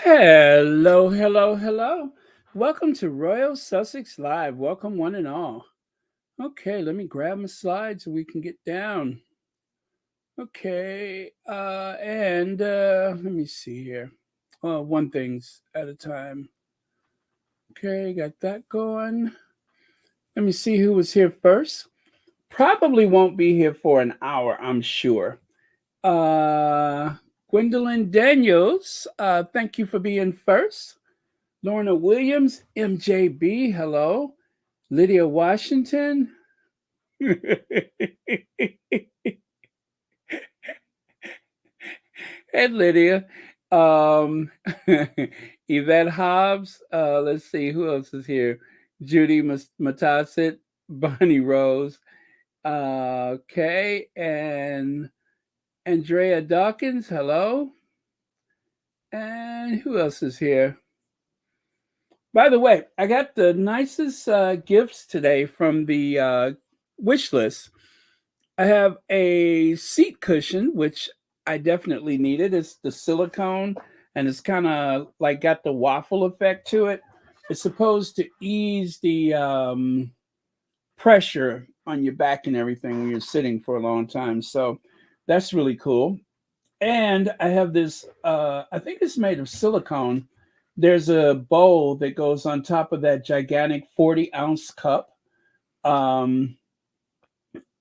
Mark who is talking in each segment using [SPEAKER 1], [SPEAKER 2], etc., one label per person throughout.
[SPEAKER 1] Hello, hello, hello. Welcome to Royal Sussex Live. Welcome, one and all. Okay, let me grab my slides so we can get down. Okay, and let me see here. One things at a time. Okay, got that going. Let me see who was here first. Probably won't be here for an hour, I'm sure. Uh, Gwendolyn Daniels, thank you for being first. Lorna Williams, MJB, hello. Lydia Washington. Hey, Lydia. Um, Yvette Hobbs. Let's see who else is here. Judy Matasit, Bonnie Rose. Okay, and Andrea Dawkins. Hello. And who else is here? By the way, I got the nicest gifts today from the wish list. I have a seat cushion, which I definitely needed. It's the silicone and it's kind of like got the waffle effect to it. It's supposed to ease the pressure on your back and everything when you're sitting for a long time. So that's really cool. And I have this, I think it's made of silicone. There's a bowl that goes on top of that gigantic 40-ounce cup. Um,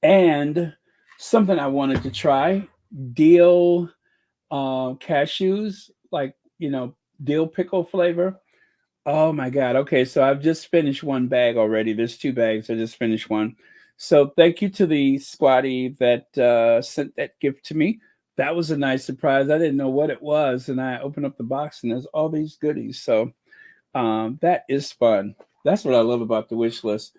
[SPEAKER 1] and something I wanted to try dill cashews, like, dill pickle flavor. Oh my God. Okay. So I've just finished one bag already. There's two bags. I just finished one. So thank you to the squatty that sent that gift to me. That was a nice surprise. I didn't know what it was. And I opened up the box and there's all these goodies. So that is fun. That's what I love about the wish list.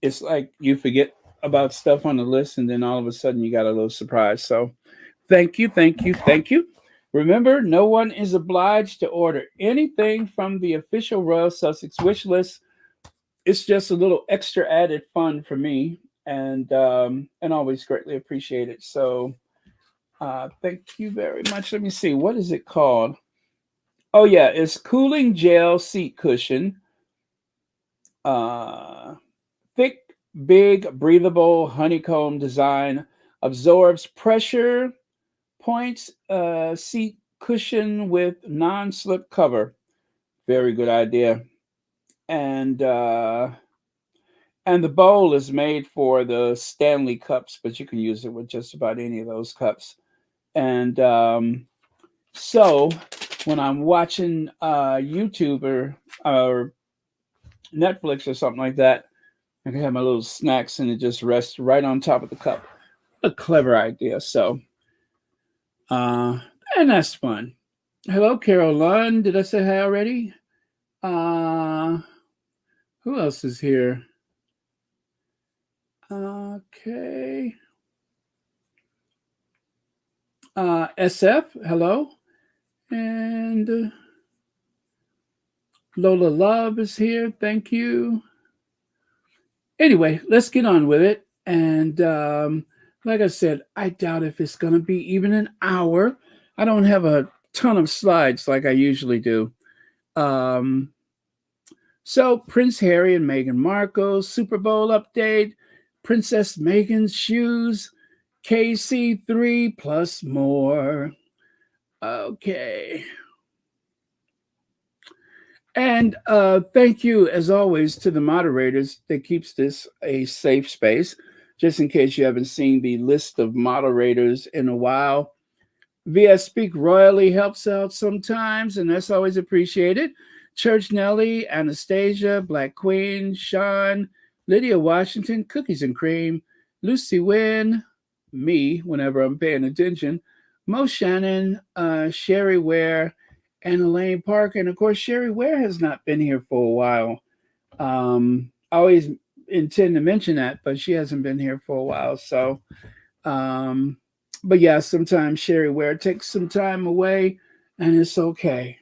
[SPEAKER 1] It's like you forget about stuff on the list and then all of a sudden you got a little surprise. So thank you, thank you, thank you. Remember, no one is obliged to order anything from the official Royal Sussex wish list. It's just a little extra added fun for me, and always greatly appreciate it. So thank you very much. Let me see, what is it called? Oh yeah, it's cooling gel seat cushion. Uh, Thick, big, breathable honeycomb design, absorbs pressure points, seat cushion with non-slip cover. Very good idea. And uh, and the bowl is made for the Stanley cups, but you can use it with just about any of those cups. And so when I'm watching YouTube or Netflix or something like that, I can have my little snacks and it just rests right on top of the cup. A clever idea. So, uh, and that's fun. Hello, Carol Lund. Did I say hi already? Uh, who else is here? Okay. SF, hello. And Lola Love is here. Thank you. Anyway, let's get on with it. And like I said, I doubt if it's going to be even an hour. I don't have a ton of slides like I usually do. Um, so, Prince Harry and Meghan Markle, Super Bowl update, Princess Meghan's shoes, KC3 plus more. Okay. And thank you, as always, to the moderators that keeps this a safe space. Just in case you haven't seen the list of moderators in a while, VS Speak Royally helps out sometimes, and that's always appreciated. Church Nelly, Anastasia, Black Queen, Sean, Lydia Washington, Cookies and Cream, Lucy Wynn, me, whenever I'm paying attention, Mo Shannon, Sherry Ware, and Elaine Parker. And of course, Sherry Ware has not been here for a while. I always intend to mention that, but she hasn't been here for a while. So, um, but yeah, sometimes Sherry Ware takes some time away, and it's okay.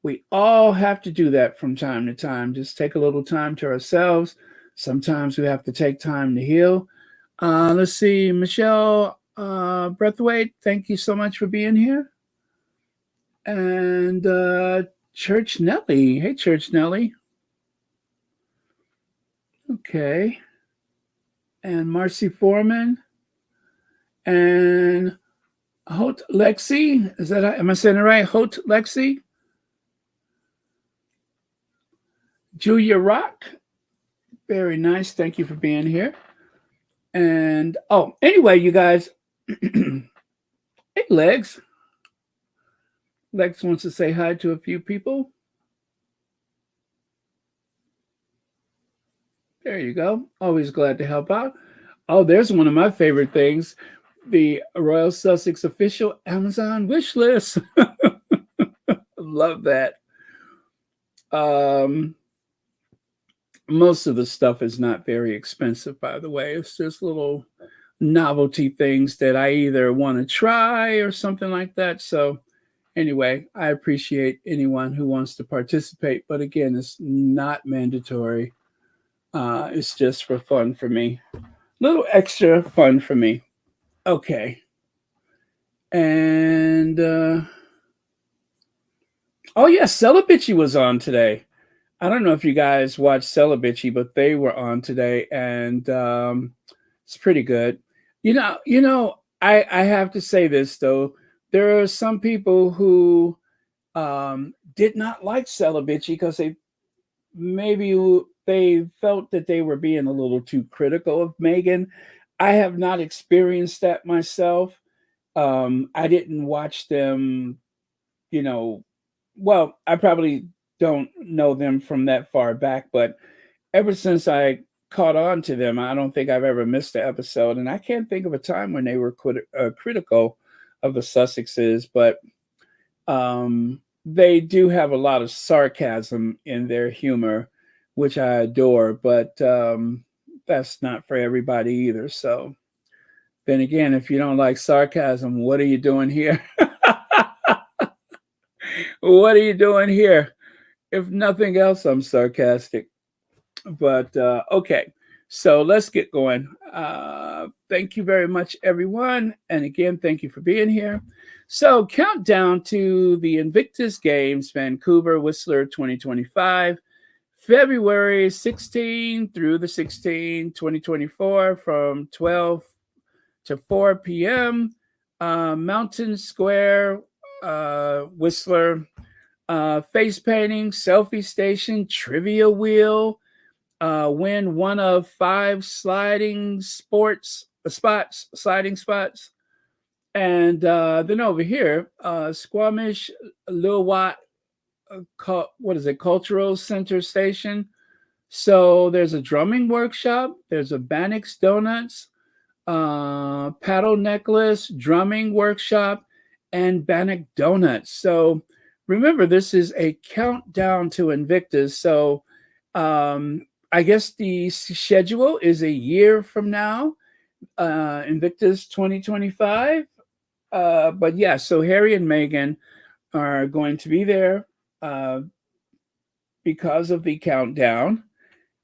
[SPEAKER 1] We all have to do that from time to time. Just take a little time to ourselves. Sometimes we have to take time to heal. Let's see, Michelle Breathwaite, thank you so much for being here. And Church Nelly. Hey, Church Nelly. Okay. And Marcy Foreman. And Hote Lexi. Is that, am I saying it right? Hote Lexi. Julia Rock. Very nice. Thank you for being here. And oh, anyway, you guys. Hey, Legs. Lex wants to say hi to a few people. There you go. Always glad to help out. Oh, there's one of my favorite things, the Royal Sussex official Amazon wish list. Love that. Most of the stuff is not very expensive, by the way. It's just little novelty things that I either want to try or something like that. So anyway, I appreciate anyone who wants to participate, but again, it's not mandatory. It's just for fun for me. Little extra fun for me. Okay. And oh yeah, Celebici was on today. I don't know if you guys watched Celebici, but they were on today, and it's pretty good. I have to say this though. There are some people who did not like Celebici because they felt that they were being a little too critical of Meghan. I have not experienced that myself. I didn't watch them, you know, well, I probably don't know them from that far back, but ever since I caught on to them, I don't think I've ever missed an episode. And I can't think of a time when they were critical of the Sussexes, but they do have a lot of sarcasm in their humor, which I adore, but that's not for everybody either. So then again, if you don't like sarcasm, what are you doing here? What are you doing here? If nothing else, I'm sarcastic. But okay, so let's get going. Thank you very much, everyone. And again, thank you for being here. So, countdown to the Invictus Games, Vancouver Whistler 2025, February 16 through the 16, 2024, from 12 to 4 p.m. Mountain Square, Whistler. Face painting, selfie station, trivia wheel, win one of 5 sliding spots. And then over here, Squamish, Lil Watt, what is it, Cultural Center Station. So there's a drumming workshop, there's a Bannock's Donuts, paddle necklace, drumming workshop, and Bannock Donuts. So remember, this is a countdown to Invictus. So I guess the schedule is a year from now, Invictus 2025. But yeah, so Harry and Meghan are going to be there because of the countdown.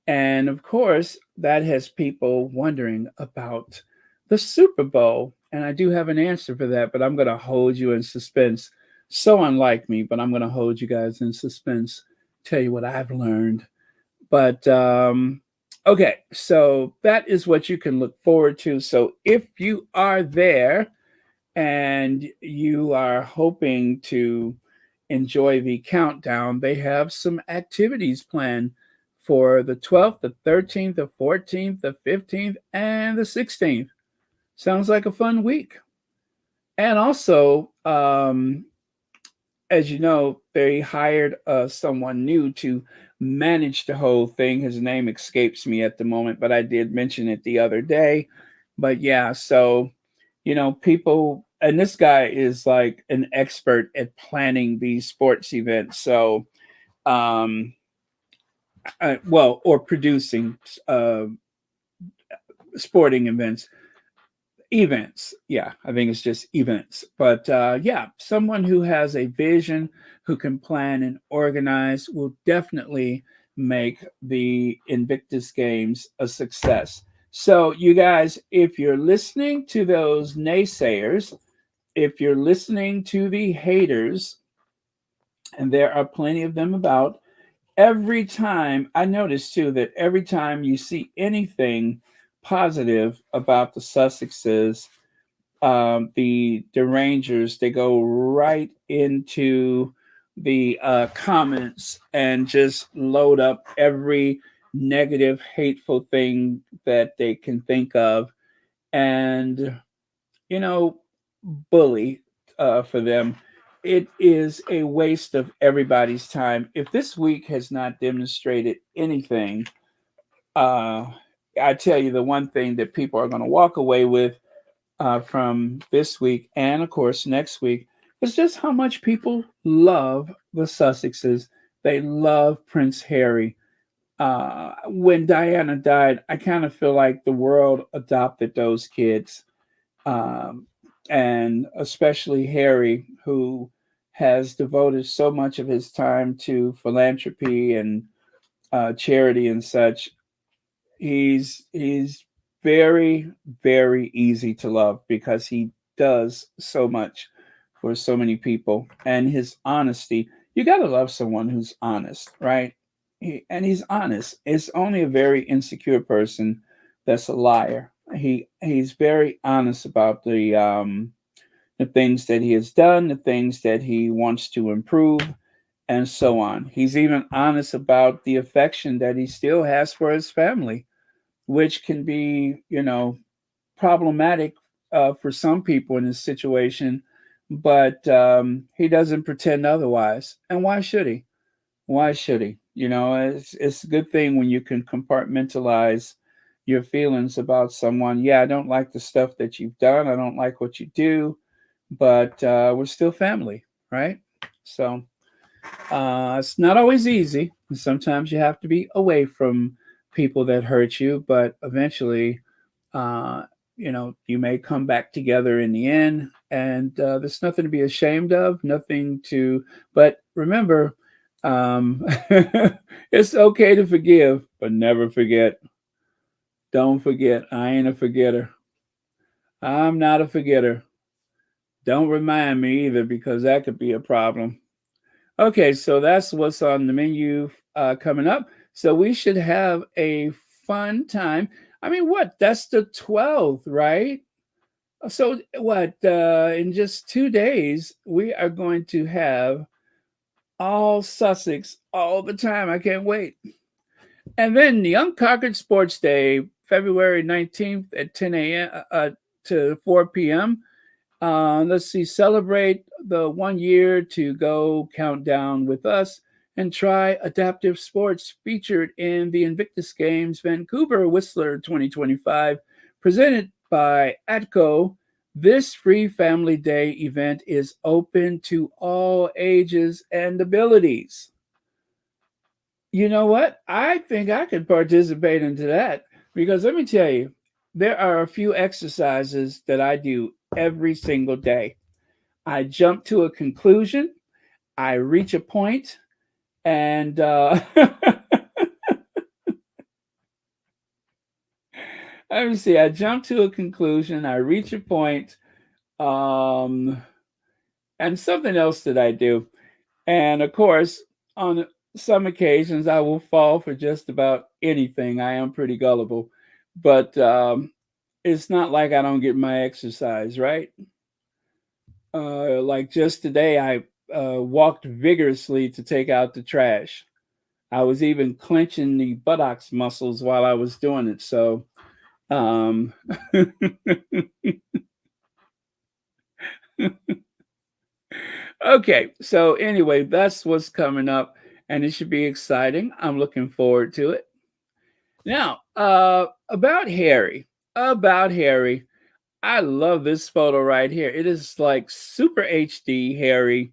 [SPEAKER 1] And of course, that has people wondering about the Super Bowl. And I do have an answer for that, but I'm going to hold you in suspense. So unlike me, but I'm going to hold you guys in suspense, tell you what I've learned. But okay, so that is what you can look forward to. So if you are there and you are hoping to enjoy the countdown, they have some activities planned for the 12th, the 13th, the 14th, the 15th, and the 16th. Sounds like a fun week. And also, as you know, they hired someone new to manage the whole thing. His name escapes me at the moment, but I did mention it the other day. But yeah, so, people, and this guy is like an expert at planning these sports events. So, or producing sporting events. Yeah, I think it's just events. But yeah, someone who has a vision, who can plan and organize, will definitely make the Invictus Games a success. So, you guys, if you're listening to those naysayers, if you're listening to the haters, and there are plenty of them about. Every time I notice too that every time you see anything positive about the Sussexes, the Rangers, they go right into the comments and just load up every negative, hateful thing that they can think of, and you know, bully for them. It is a waste of everybody's time. If this week has not demonstrated anything, uh, I tell you the one thing that people are going to walk away with from this week and, of course, next week is just how much people love the Sussexes. They love Prince Harry. When Diana died, I kind of feel like the world adopted those kids, um, and especially Harry, who has devoted so much of his time to philanthropy and charity and such. He's very very easy to love because he does so much for so many people, and his honesty. You got to love someone who's honest, right? And he's honest. It's only a very insecure person that's a liar. He's very honest about the things that he has done, the things that he wants to improve, and so on. He's even honest about the affection that he still has for his family, which can be, problematic for some people in this situation. But he doesn't pretend otherwise. And why should he? Why should he? It's a good thing when you can compartmentalize your feelings about someone. Yeah, I don't like the stuff that you've done. I don't like what you do, but we're still family, right? So it's not always easy. Sometimes you have to be away from people that hurt you, but eventually, uh, you may come back together in the end. And there's nothing to be ashamed of, nothing to, but remember, um, it's okay to forgive, but never forget. Don't forget. I ain't a forgetter. I'm not a forgetter. Don't remind me either because that could be a problem. Okay, so that's what's on the menu coming up. So we should have a fun time. I mean, what? That's the 12th, right? So what? In just 2 days, we are going to have all Sussex all the time. I can't wait. And then the Unconquered Sports Day, February 19th at 10 a.m. To 4 p.m. Let's see, celebrate the 1 year to go countdown with us and try adaptive sports featured in the Invictus Games Vancouver Whistler 2025, presented by ATCO. This free family day event is open to all ages and abilities. You know what? I think I could participate into that because let me tell you, there are a few exercises that I do every single day. I jump to a conclusion, I reach a point, and let me see. I jump to a conclusion, I reach a point, um, and something else that I do. And of course, on some occasions, I will fall for just about anything. I am pretty gullible, but it's not like I don't get my exercise, right? Like just today, I walked vigorously to take out the trash. I was even clenching the buttocks muscles while I was doing it. So, um, okay. So, anyway, that's what's coming up, and it should be exciting. I'm looking forward to it. Now, about Harry. About Harry. I love this photo right here. It is like super HD Harry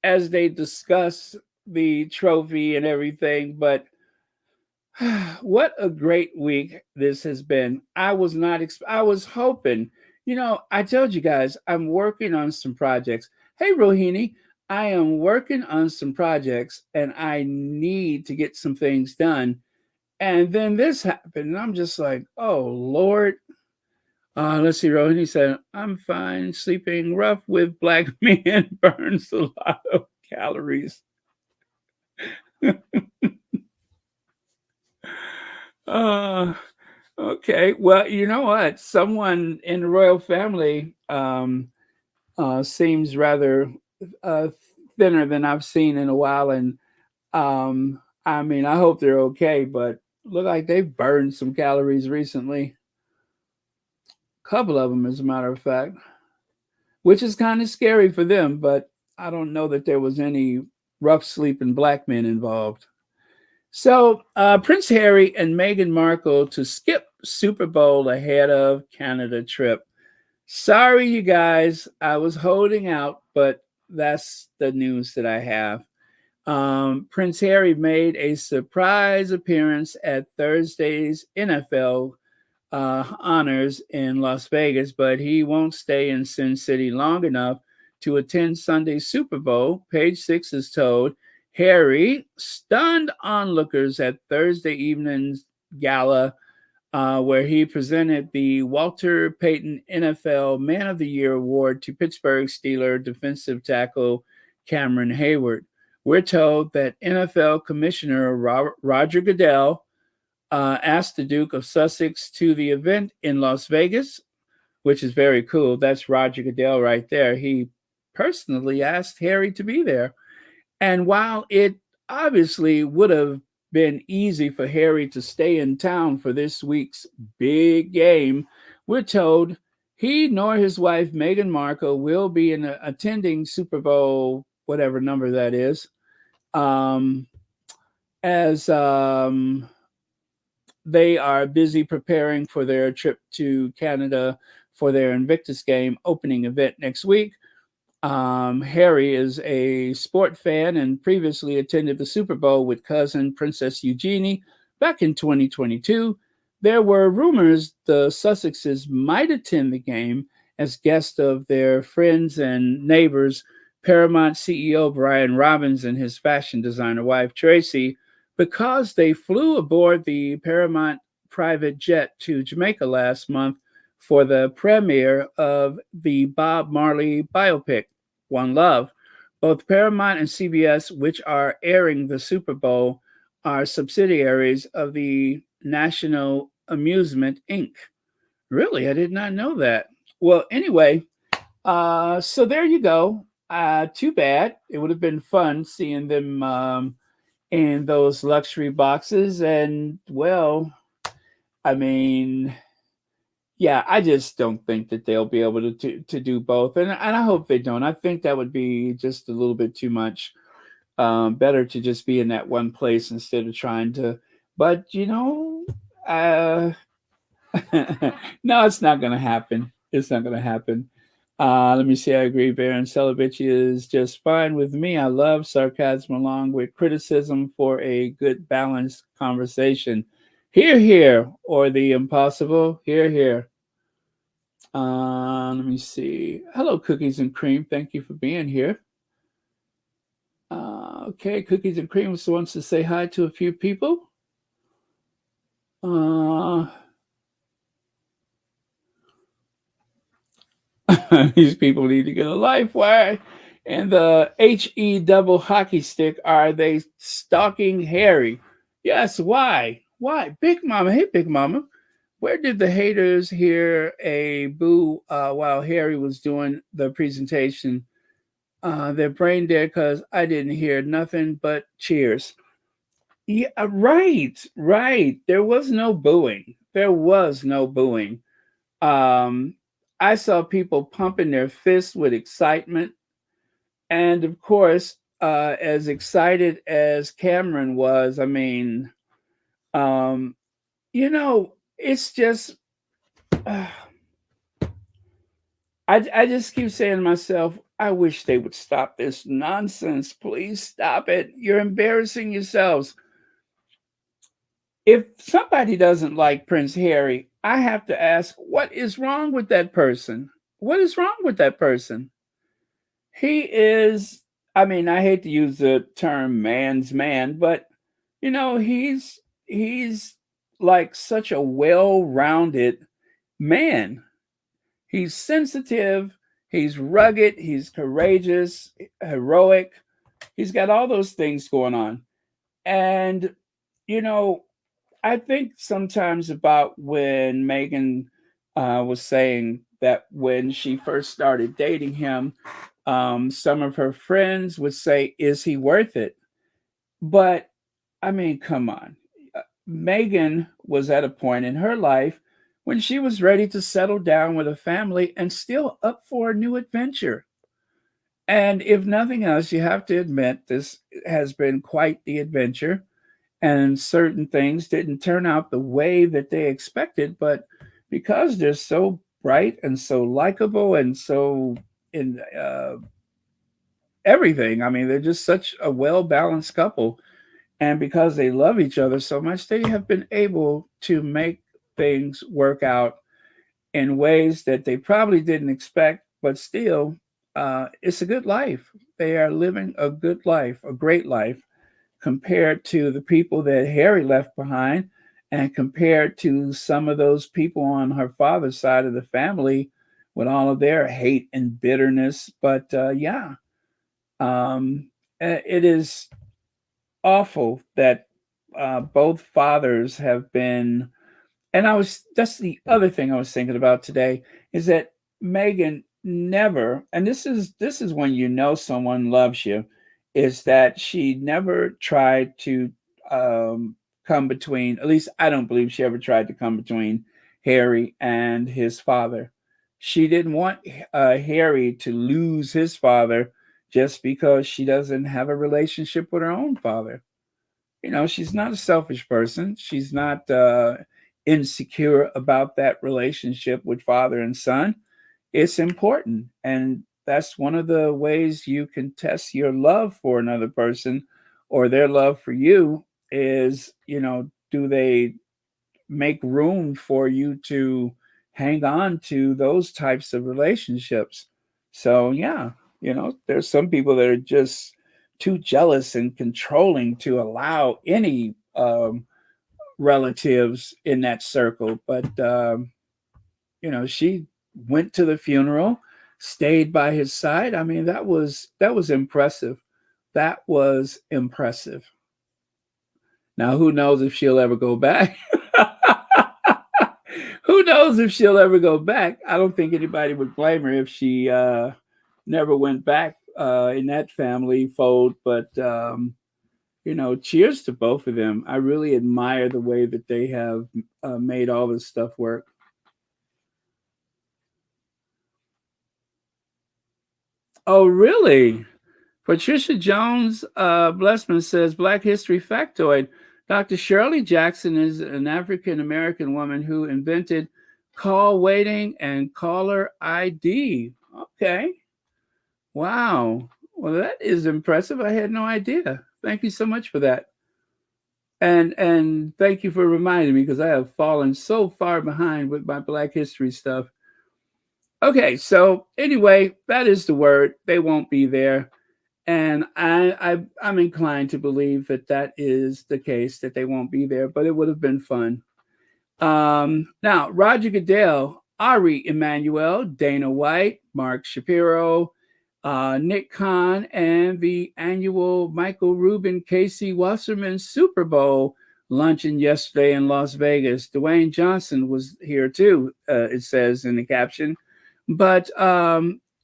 [SPEAKER 1] as they discuss the trophy and everything. But what a great week this has been. I was not, I was hoping, I told you guys I'm working on some projects. Hey, Rohini, I am working on some projects and I need to get some things done. And then this happened, and I'm just like, oh, Lord. Let's see, Rohini said, I'm fine sleeping rough with black men burns a lot of calories. uh, okay. Well, you know what? Someone in the royal family seems rather uh, thinner than I've seen in a while. And I mean, I hope they're okay, but look like they've burned some calories recently. A couple of them, as a matter of fact, which is kind of scary for them, but I don't know that there was any rough sleeping black men involved. So, Prince Harry and Meghan Markle to skip Super Bowl ahead of Canada trip. Sorry, you guys. I was holding out, but that's the news that I have. Prince Harry made a surprise appearance at Thursday's NFL honors in Las Vegas, but he won't stay in Sin City long enough to attend Sunday's Super Bowl. Page Six is told Harry stunned onlookers at Thursday evening's gala, where he presented the Walter Payton NFL Man of the Year award to Pittsburgh Steelers defensive tackle Cameron Hayward. We're told that NFL Commissioner Roger Goodell asked the Duke of Sussex to the event in Las Vegas, which is very cool. That's Roger Goodell right there. He personally asked Harry to be there. And while it obviously would have been easy for Harry to stay in town for this week's big game, we're told he nor his wife Meghan Markle will be attending Super Bowl, whatever number that is, um, as they are busy preparing for their trip to Canada for their Invictus game opening event next week. Harry is a sport fan and previously attended the Super Bowl with cousin Princess Eugenie back in 2022. There were rumors the Sussexes might attend the game as guests of their friends and neighbors, Paramount CEO Brian Robbins and his fashion designer wife Tracy, because they flew aboard the Paramount private jet to Jamaica last month for the premiere of the Bob Marley biopic, One Love. Both Paramount and CBS, which are airing the Super Bowl, are subsidiaries of the National Amusement Inc. Really? I did not know that. Well, anyway, so there you go. Too bad. It would have been fun seeing them in those luxury boxes. And, well, I mean, yeah, I just don't think that they'll be able to do both, and I hope they don't. I think that would be just a little bit too much. Better to just be in that one place instead of trying to. But uh, no, it's not going to happen. It's not going to happen. Let me see. I agree. Baron Celovich is just fine with me. I love sarcasm along with criticism for a good balanced conversation. Here, here, or the impossible. Here, here. Let me see. Hello, Cookies and Cream. Thank you for being here. Okay, Cookies and Cream wants to say hi to a few people. These people need to get a life. Why? And the HE double hockey stick, are they stalking Harry? Yes, why? Why? Big Mama. Hey, Big Mama. Where did the haters hear a boo while Harry was doing the presentation? They're brain dead because I didn't hear nothing but cheers. Yeah, right, right. There was no booing. There was no booing. Um, I saw people pumping their fists with excitement. And of course, as excited as Cameron was, I mean, um, it's just, uh, I just keep saying to myself, I wish they would stop this nonsense. Please stop it. You're embarrassing yourselves. If somebody doesn't like Prince Harry, I have to ask, what is wrong with that person? What is wrong with that person? He is, I mean, I hate to use the term man's man, but he's like such a well-rounded man. He's sensitive, he's rugged, he's courageous, heroic. He's got all those things going on. And, you know, I think sometimes about when Megan was saying that when she first started dating him, some of her friends would say, "Is he worth it?" But I mean, come on. Megan was at a point in her life when she was ready to settle down with a family and still up for a new adventure. And if nothing else, you have to admit this has been quite the adventure. And certain things didn't turn out the way that they expected, but because they're so bright and so likable and so in everything, I mean, they're just such a well balanced couple. And because they love each other so much, they have been able to make things work out in ways that they probably didn't expect, but still, it's a good life. They are living a good life, a great life, compared to the people that Harry left behind, and compared to some of those people on her father's side of the family with all of their hate and bitterness. But yeah, it is awful that both fathers have been. And that's the other thing I was thinking about today is that Megan never, and this is when you know someone loves you, is that she never tried to come between. At least I don't believe she ever tried to come between Harry and his father. She didn't want Harry to lose his father just because she doesn't have a relationship with her own father. She's not a selfish person. She's not insecure about that relationship with father and son. It's important. And that's one of the ways you can test your love for another person or their love for you is, do they make room for you to hang on to those types of relationships? So, yeah, there's some people that are just too jealous and controlling to allow any relatives in that circle. But she went to the funeral, stayed by his side. I mean, that was impressive. That was impressive. Now, who knows if she'll ever go back? Who knows if she'll ever go back? I don't think anybody would blame her if she never went back in that family fold. But cheers to both of them. I really admire the way that they have made all this stuff work. Oh, really? Patricia Jones Blessman says Black History factoid. Dr. Shirley Jackson is an African American woman who invented call waiting and caller ID. Okay. Wow. Well, that is impressive. I had no idea. Thank you so much for that. And thank you for reminding me because I have fallen so far behind with my Black History stuff. Okay, so anyway, that is the word. They won't be there. And I'm inclined to believe that that is the case, that they won't be there, but it would have been fun. Now, Roger Goodell, Ari Emanuel, Dana White, Mark Shapiro, Nick Khan, and the annual Michael Rubin Casey Wasserman Super Bowl luncheon yesterday in Las Vegas. Dwayne Johnson was here too, it says in the caption. But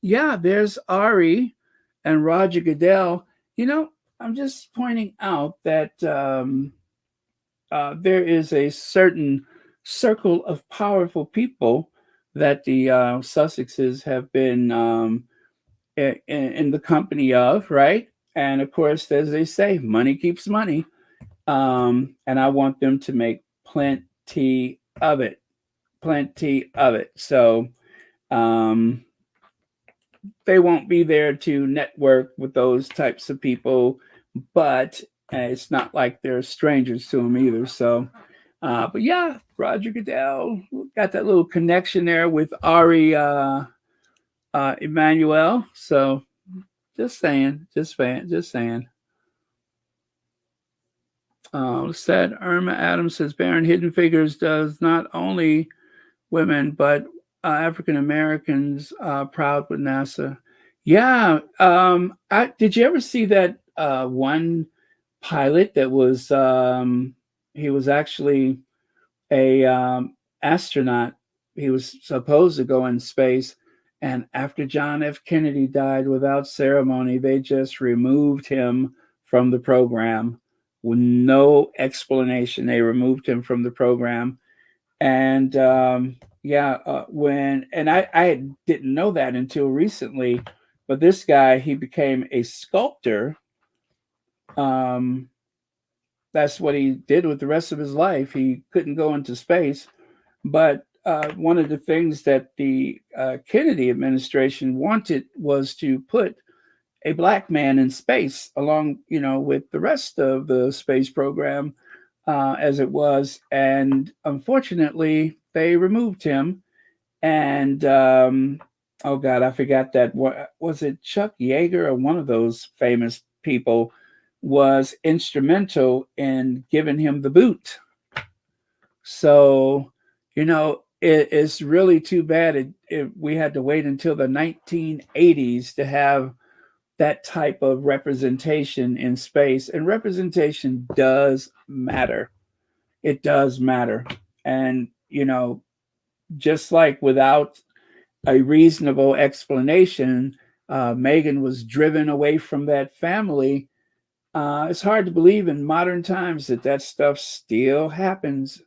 [SPEAKER 1] yeah, there's Ari and Roger Goodell. I'm just pointing out that there is a certain circle of powerful people that the Sussexes have been in the company of, right? And of course, as they say, money keeps money. And I want them to make plenty of it, plenty of it. So um, they won't be there to network with those types of people, but it's not like they're strangers to them either. So, but yeah, Roger Goodell got that little connection there with Ari Emmanuel. So just saying, just saying. Said Irma Adams says Baron Hidden Figures does not only women but African Americans proud with NASA. Yeah. Did you ever see that one pilot that was he was actually a astronaut. He was supposed to go in space, and after John F. Kennedy died without ceremony, they just removed him from the program with no explanation. They removed him from the program, and I didn't know that until recently. But this guy, he became a sculptor. Um, that's what he did with the rest of his life. He couldn't go into space, but one of the things that the Kennedy administration wanted was to put a black man in space along, with the rest of the space program as it was. And unfortunately, they removed him. And oh God, I forgot that. What was it? Chuck Yeager or one of those famous people was instrumental in giving him the boot. So, it's really too bad we had to wait until the 1980s to have that type of representation in space. And representation does matter. It does matter. And, just like without a reasonable explanation, Meghan was driven away from that family. It's hard to believe in modern times that stuff still happens.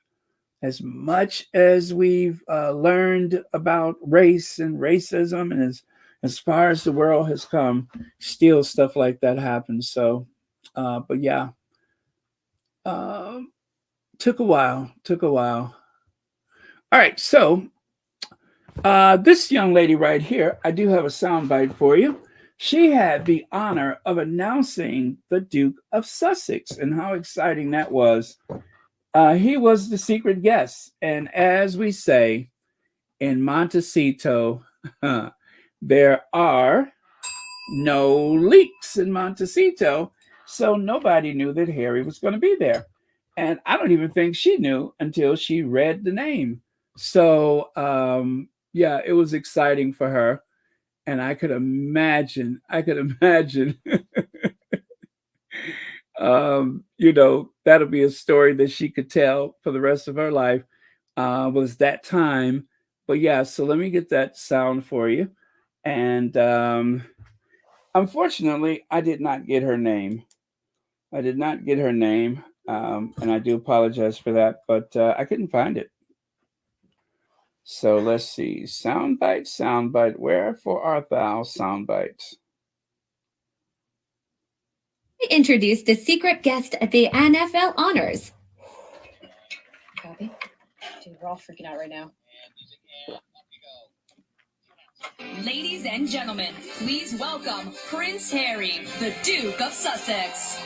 [SPEAKER 1] As much as we've learned about race and racism, and as far as the world has come, still stuff like that happens. So, but yeah, uh, took a while. All right, so this young lady right here, I do have a soundbite for you. She had the honor of announcing the Duke of Sussex, and how exciting that was. He was the secret guest. And as we say in Montecito, there are no leaks in Montecito. So nobody knew that Harry was going to be there. And I don't even think she knew until she read the name. So, yeah, it was exciting for her. And I could imagine, that'll be a story that she could tell for the rest of her life, was that time. But yeah, so let me get that sound for you. And unfortunately, I did not get her name. And I do apologize for that, but I couldn't find it. So let's see. Soundbite. Wherefore art thou, soundbite?
[SPEAKER 2] Introduced the secret guest at the NFL honors.
[SPEAKER 3] Copy. Dude, we're all freaking out right now.
[SPEAKER 4] Ladies and gentlemen, please welcome Prince Harry, the Duke of Sussex.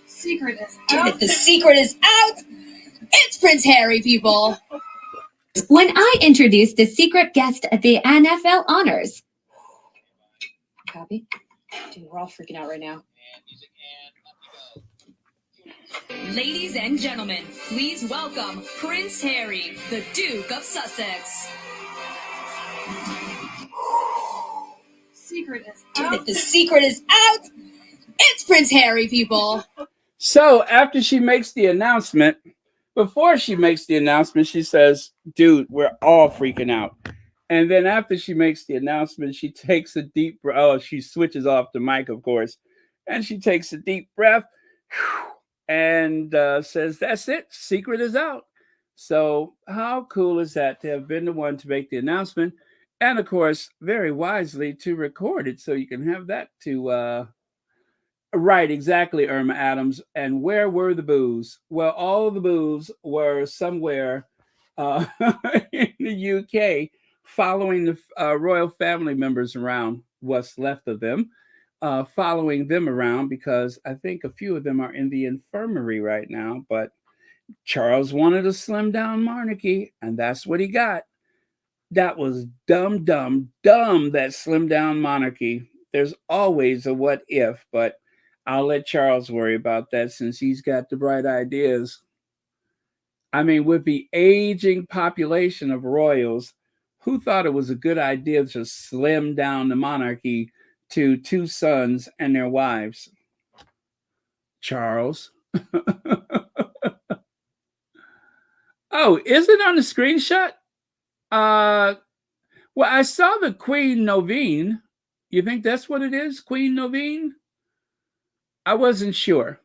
[SPEAKER 3] Secret is out. The secret is out. It's Prince Harry, people.
[SPEAKER 2] When I introduced the secret guest at the NFL honors.
[SPEAKER 3] Copy. Dude, we're all freaking out right now.
[SPEAKER 4] Ladies and gentlemen, please welcome Prince Harry, the Duke of Sussex.
[SPEAKER 3] Secret is out. The secret is out. It's Prince Harry, people.
[SPEAKER 1] So after she makes the announcement, before she makes the announcement, she says, dude, we're all freaking out. And then after she makes the announcement, she takes a deep breath. Oh, she switches off the mic, of course. And she takes a deep breath and says, that's it. Secret is out. So how cool is that to have been the one to make the announcement? And of course, very wisely to record it so you can have that to right, exactly, Irma Adams. And where were the booze? Well, all of the booze were somewhere in the UK, following the royal family members around, what's left of them, following them around, because I think a few of them are in the infirmary right now. But Charles wanted a slim down monarchy, and that's what he got. That was dumb, that slim down monarchy. There's always a what if, but I'll let Charles worry about that since he's got the bright ideas. I mean, with the aging population of royals, who thought it was a good idea to slim down the monarchy to 2 sons and their wives. Charles. Oh, is it on the screenshot? Well, I saw the Queen Novene. You think that's what it is? Queen Novene? I wasn't sure.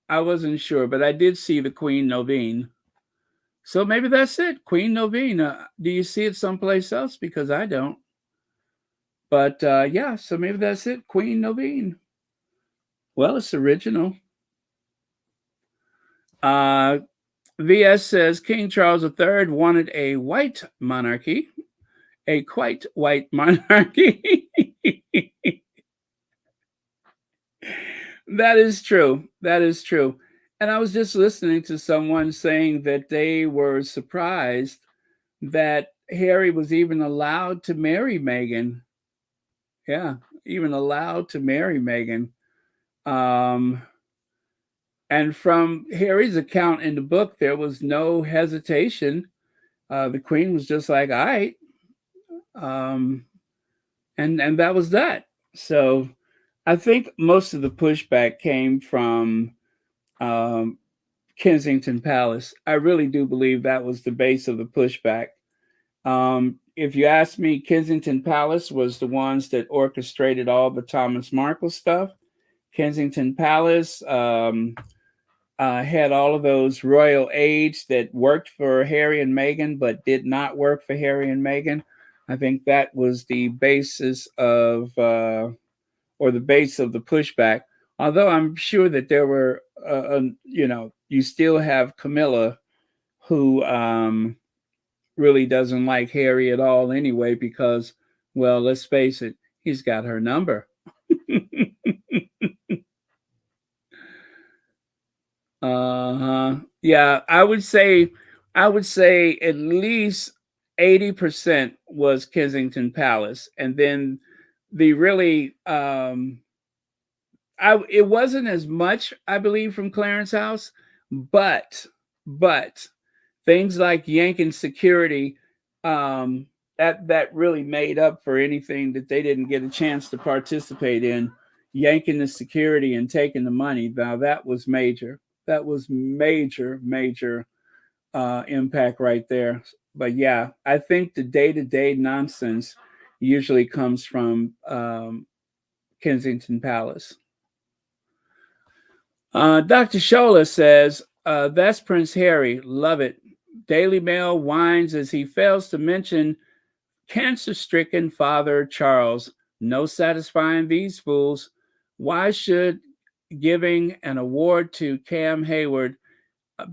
[SPEAKER 1] But I did see the Queen Novene. So maybe that's it. Queen Novene. Do you see it someplace else? Because I don't. But yeah, so maybe that's it. Queen Novene. Well, it's original. VS says King Charles III wanted a white monarchy. A quite white monarchy. That is true. And I was just listening to someone saying that they were surprised that Harry was even allowed to marry Meghan. Yeah, even allowed to marry Meghan. And from Harry's account in the book, there was no hesitation. The Queen was just like, all right. And that was that. So I think most of the pushback came from Kensington Palace. I really do believe that was the base of the pushback. If you ask me, Kensington Palace was the ones that orchestrated all the Thomas Markle stuff. Kensington Palace had all of those royal aides that worked for Harry and Meghan, but did not work for Harry and Meghan. I think that was the basis of, or the base of the pushback. Although I'm sure that there were, you still have Camilla, who really doesn't like Harry at all anyway, because, well, let's face it, he's got her number. Yeah, I would say at least 80% was Kensington Palace, and then the really it wasn't as much, I believe, from Clarence House, but things like yanking security, that really made up for anything that they didn't get a chance to participate in. Yanking the security and taking the money, now that was major. That was major impact right there. But yeah, I think the day-to-day nonsense usually comes from Kensington Palace. Dr. Shola says, that's Prince Harry. Love it. Daily Mail whines as he fails to mention cancer-stricken father Charles. No satisfying these fools. Why should giving an award to Cam Hayward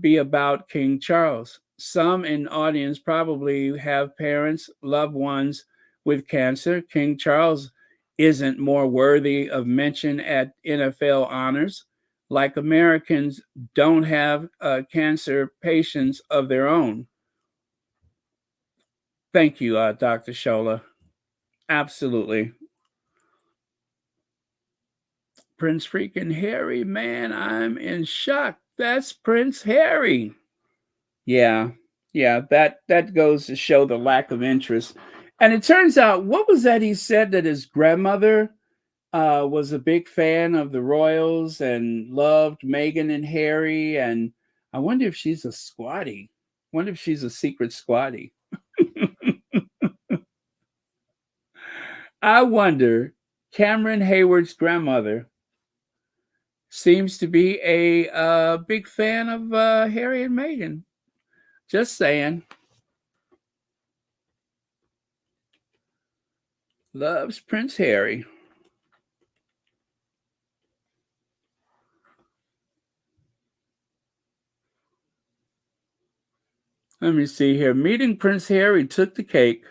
[SPEAKER 1] be about King Charles? Some in the audience probably have parents, loved ones with cancer. King Charles isn't more worthy of mention at NFL honors. Like Americans don't have cancer patients of their own. Thank you, Dr. Shola. Absolutely. Prince freaking Harry, man, I'm in shock. That's Prince Harry. Yeah, that goes to show the lack of interest. And it turns out, what was that he said, that his grandmother was a big fan of the royals and loved Meghan and Harry. And I wonder if she's a squatty. Wonder if she's a secret squatty. I wonder, Cameron Hayward's grandmother seems to be a big fan of Harry and Meghan. Just saying. Loves Prince Harry. Let me see here. Meeting Prince Harry took the cake.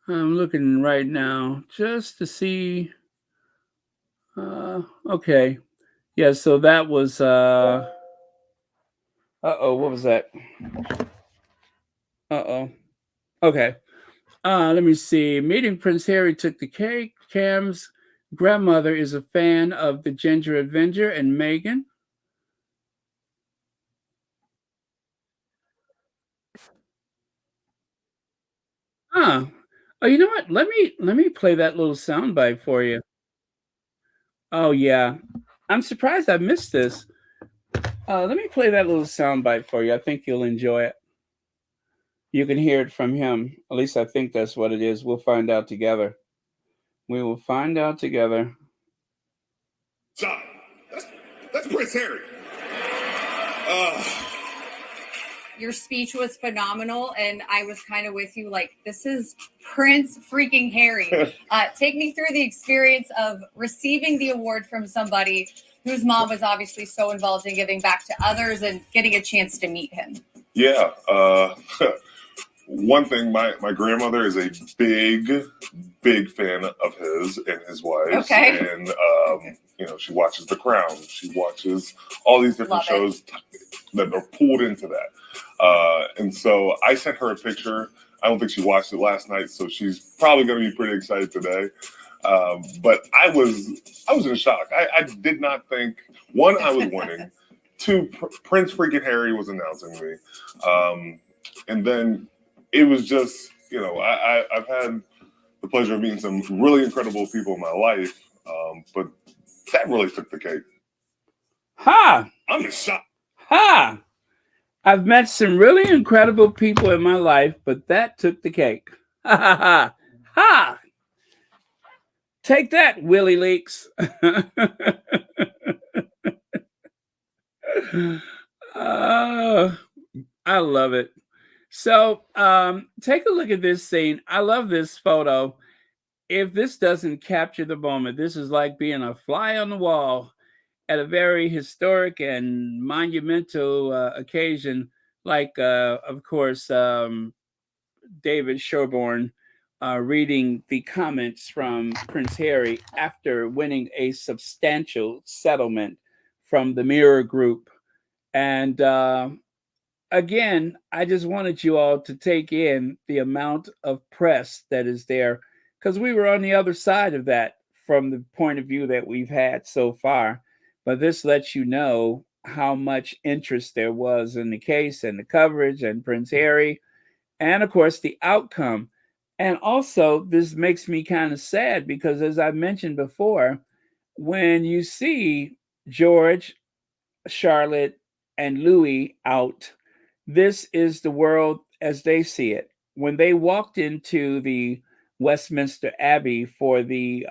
[SPEAKER 1] I'm looking right now just to see. Okay. Yeah, so that was what was that? Okay. Let me see. Meeting Prince Harry took the cake. Cam's grandmother is a fan of the Ginger Avenger and Meghan. Oh, you know what? Let me play that little soundbite for you. Oh yeah, I'm surprised I missed this. Let me play that little soundbite for you. I think you'll enjoy it. You can hear it from him. At least I think that's what it is. We'll find out together. We will find out together.
[SPEAKER 5] John, that's Prince Harry.
[SPEAKER 6] Your speech was phenomenal, and I was kind of with you. Like, this is Prince freaking Harry. Take me through the experience of receiving the award from somebody whose mom was obviously so involved in giving back to others and getting a chance to meet him.
[SPEAKER 5] Yeah. One thing, my grandmother is a big fan of his and his wife's.
[SPEAKER 6] Okay.
[SPEAKER 5] And, you know, she watches The Crown. She watches all these different shows that are pulled into that. And so I sent her a picture. I don't think she watched it last night, so she's probably going to be pretty excited today. But I was in shock. I did not think, one, I was winning. Two, Prince freaking Harry was announcing me. And then it was just, you know, I've had the pleasure of meeting some really incredible people in my life, but that really took the cake.
[SPEAKER 1] Ha!
[SPEAKER 5] I'm in shock.
[SPEAKER 1] Ha! I've met some really incredible people in my life, but that took the cake. Ha ha ha! Ha! Take that, Willie Leaks. I love it. So take a look at this scene. I love this photo. If this doesn't capture the moment, this is like being a fly on the wall at a very historic and monumental occasion, like, of course, David Sherborne reading the comments from Prince Harry after winning a substantial settlement from the Mirror Group. And again, I just wanted you all to take in the amount of press that is there, because we were on the other side of that from the point of view that we've had so far. But this lets you know how much interest there was in the case and the coverage and Prince Harry, and of course the outcome. And also, this makes me kind of sad because, as I mentioned before, when you see George, Charlotte, and Louis out, this is the world as they see it. When they walked into the Westminster Abbey for the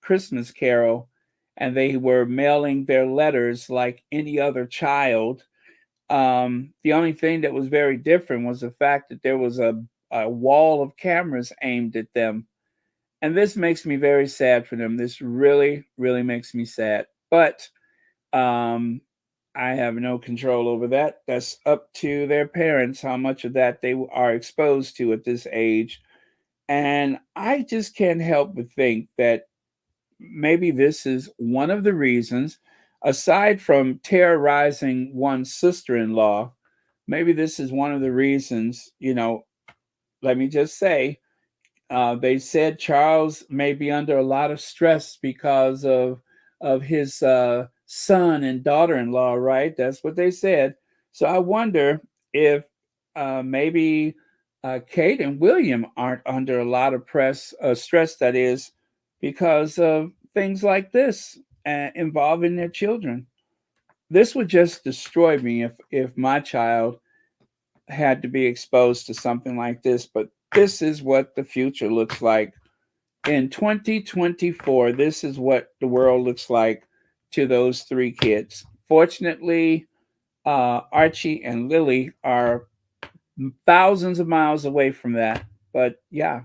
[SPEAKER 1] Christmas Carol, and they were mailing their letters like any other child, the only thing that was very different was the fact that there was a wall of cameras aimed at them. And this makes me very sad for them. This really, really makes me sad. But I have no control over that. That's up to their parents, how much of that they are exposed to at this age. And I just can't help but think that maybe this is one of the reasons, aside from terrorizing one's sister in law, maybe this is one of the reasons, let me just say, they said Charles may be under a lot of stress because of his son and daughter-in-law, right? That's what they said. So I wonder if maybe Kate and William aren't under a lot of stress, that is, because of things like this involving their children. This would just destroy me if my child had to be exposed to something like this. But this is what the future looks like. In 2024, this is what the world looks like to those three kids. Fortunately, Archie and Lily are thousands of miles away from that. But yeah,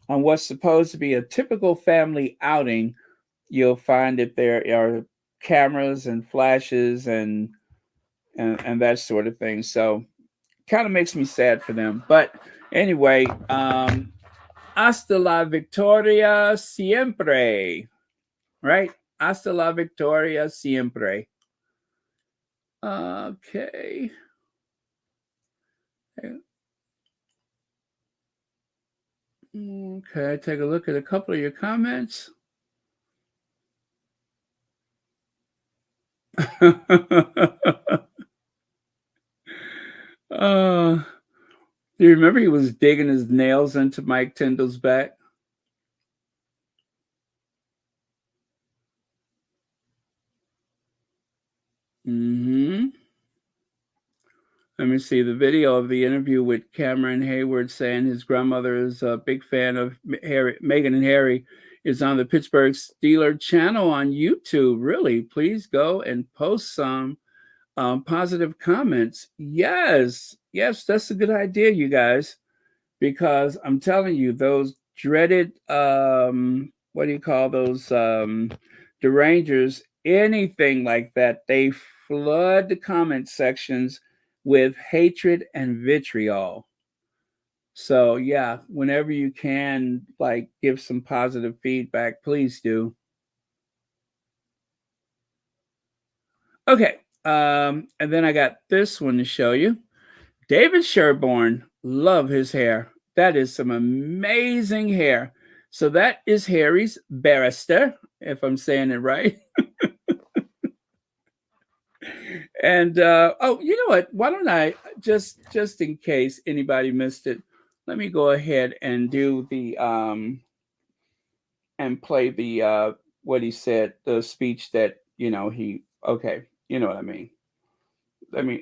[SPEAKER 1] on what's supposed to be a typical family outing, you'll find that there are cameras and flashes and that sort of thing. So kind of makes me sad for them. But anyway, hasta la victoria siempre, right? Hasta la victoria siempre. Okay. Okay, take a look at a couple of your comments. Do you remember he was digging his nails into Mike Tyndall's back? Let me see the video of the interview with Cameron Hayward saying his grandmother is a big fan of Meghan and Harry is on the Pittsburgh Steelers channel on YouTube. Really, please go and post some positive comments. Yes, that's a good idea, you guys, because I'm telling you, those dreaded, what do you call those, derangers, anything like that, they flood the comment sections with hatred and vitriol. So yeah, whenever you can, like, give some positive feedback, please do. Okay, and then I got this one to show you. David Sherborne, love his hair. That is some amazing hair. So that is Harry's barrister, if I'm saying it right. And oh, you know what? Why don't I just in case anybody missed it, let me go ahead and do the and play the what he said, the speech that he. Okay, you know what I mean.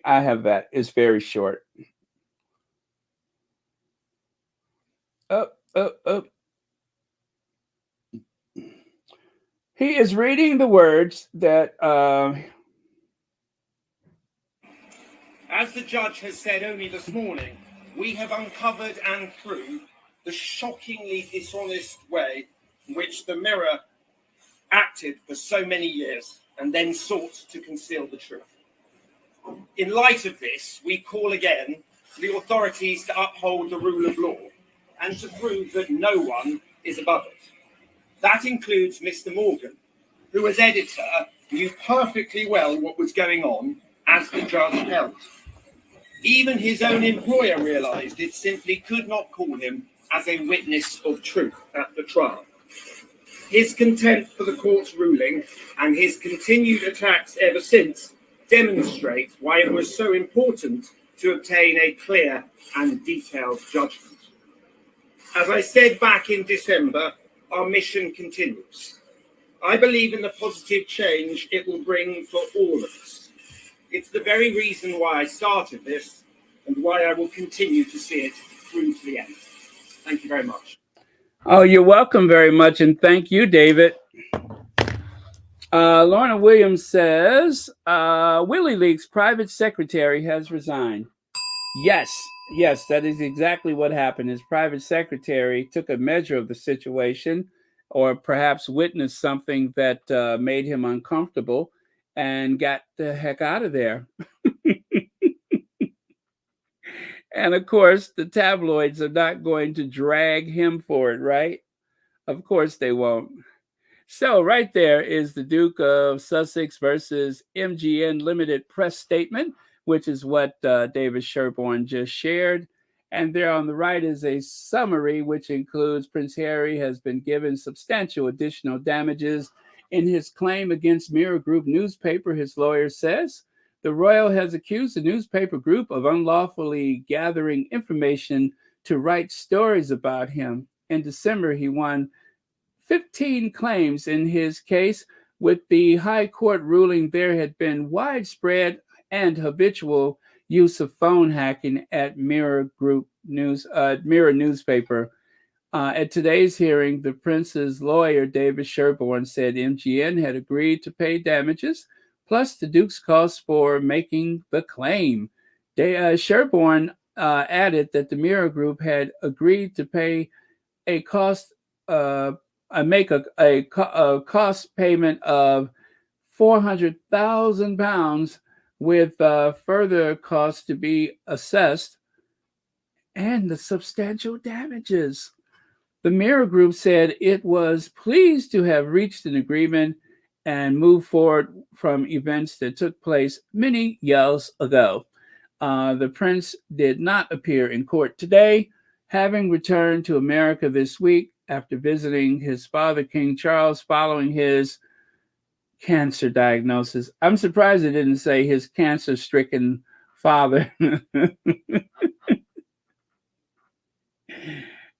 [SPEAKER 1] I have that. It's very short. Up. He is reading the words that.
[SPEAKER 7] As the judge has said only this morning, we have uncovered and proved the shockingly dishonest way in which the Mirror acted for so many years and then sought to conceal the truth. In light of this, we call again for the authorities to uphold the rule of law and to prove that no one is above it. That includes Mr. Morgan, who as editor knew perfectly well what was going on as the judge held. Even his own employer realised it simply could not call him as a witness of truth at the trial. His contempt for the court's ruling and his continued attacks ever since demonstrate why it was so important to obtain a clear and detailed judgment. As I said back in December, our mission continues. I believe in the positive change it will bring for all of us. It's the very reason why I started this and why I will continue to see it through to the end. Thank you very much.
[SPEAKER 1] Oh, you're welcome very much, and thank you, David. Lorna Williams says, Willie Leak's private secretary has resigned. Yes, that is exactly what happened. His private secretary took a measure of the situation, or perhaps witnessed something that made him uncomfortable, and got the heck out of there. And of course, the tabloids are not going to drag him for it, right? Of course they won't. So right there is the Duke of Sussex versus MGN Limited press statement, which is what David Sherborne just shared. And there on the right is a summary, which includes Prince Harry has been given substantial additional damages in his claim against Mirror Group newspaper. His lawyer says the royal has accused the newspaper group of unlawfully gathering information to write stories about him. In December, he won 15 claims in his case, with the High Court ruling there had been widespread and habitual use of phone hacking at Mirror newspaper. At today's hearing, the Prince's lawyer, David Sherborne, said MGN had agreed to pay damages, plus the Duke's costs for making the claim. Sherborne added that the Mirror Group had agreed to pay a cost payment of £400,000 with further costs to be assessed and the substantial damages. The Mirror Group said it was pleased to have reached an agreement and move forward from events that took place many years ago. The Prince did not appear in court today, having returned to America this week after visiting his father, King Charles, following his cancer diagnosis. I'm surprised it didn't say his cancer-stricken father.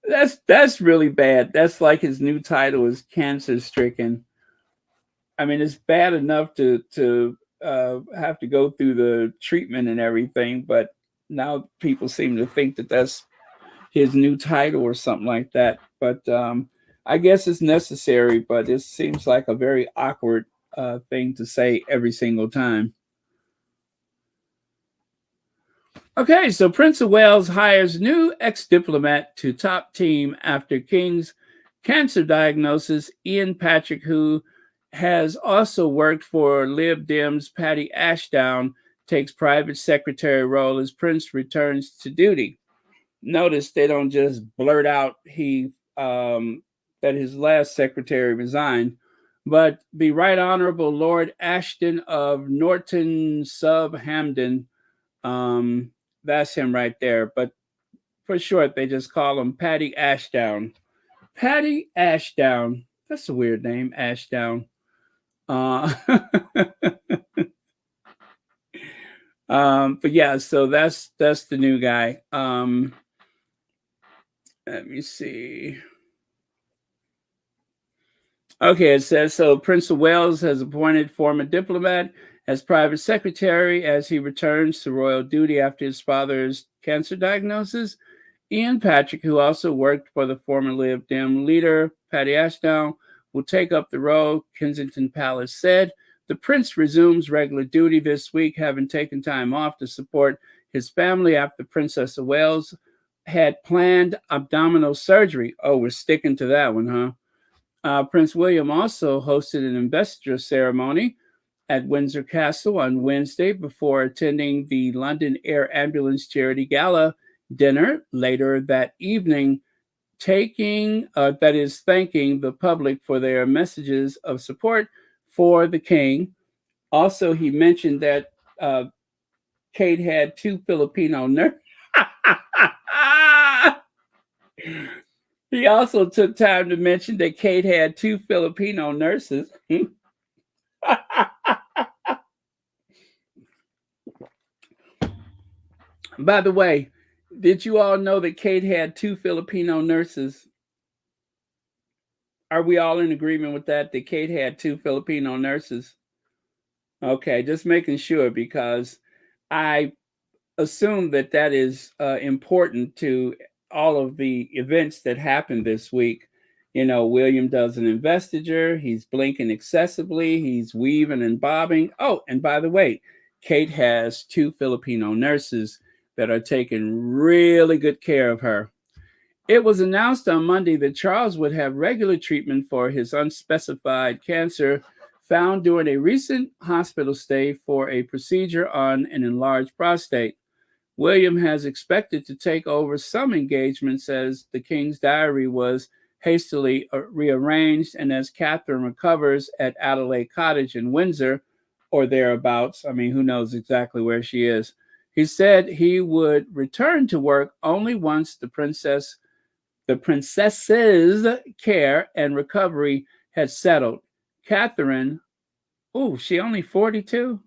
[SPEAKER 1] That's really bad. That's like his new title is cancer stricken. I mean, it's bad enough to have to go through the treatment and everything, but now people seem to think that that's his new title or something like that. But I guess it's necessary, but it seems like a very awkward thing to say every single time. Okay, so Prince of Wales hires new ex-diplomat to top team after King's cancer diagnosis. Ian Patrick, who has also worked for Lib Dem's Patty Ashdown, takes private secretary role as Prince returns to duty. Notice they don't just blurt out that his last secretary resigned, but the Right Honorable Lord Ashton of Norton Sub Hamden, that's him right there. But for short, they just call him Patty Ashdown. Patty Ashdown. That's a weird name, Ashdown. But yeah, so that's the new guy. Let me see. Okay, it says, so Prince of Wales has appointed former diplomat as private secretary as he returns to royal duty after his father's cancer diagnosis. Ian Patrick, who also worked for the former Lib Dem leader, Patty Ashdown, will take up the role, Kensington Palace said. The prince resumes regular duty this week, having taken time off to support his family after Princess of Wales had planned abdominal surgery. Oh, we're sticking to that one, huh? Prince William also hosted an investiture ceremony at Windsor Castle on Wednesday before attending the London Air Ambulance Charity Gala dinner later that evening, thanking the public for their messages of support for the king. Also, he mentioned that Kate had two Filipino nurses. He also took time to mention that Kate had two Filipino nurses. By the way, did you all know that Kate had two Filipino nurses? Are we all in agreement with that Kate had two Filipino nurses? Okay, just making sure, because I assume that is important to all of the events that happened this week. You know, William does an investiture. He's blinking excessively. He's weaving and bobbing. Oh, and by the way, Kate has two Filipino nurses that are taking really good care of her. It was announced on Monday that Charles would have regular treatment for his unspecified cancer found during a recent hospital stay for a procedure on an enlarged prostate. William has expected to take over some engagements as the King's diary was hastily rearranged and as Catherine recovers at Adelaide Cottage in Windsor or thereabouts. I mean, who knows exactly where she is. He said he would return to work only once the princess's care and recovery had settled. Catherine, she only 42?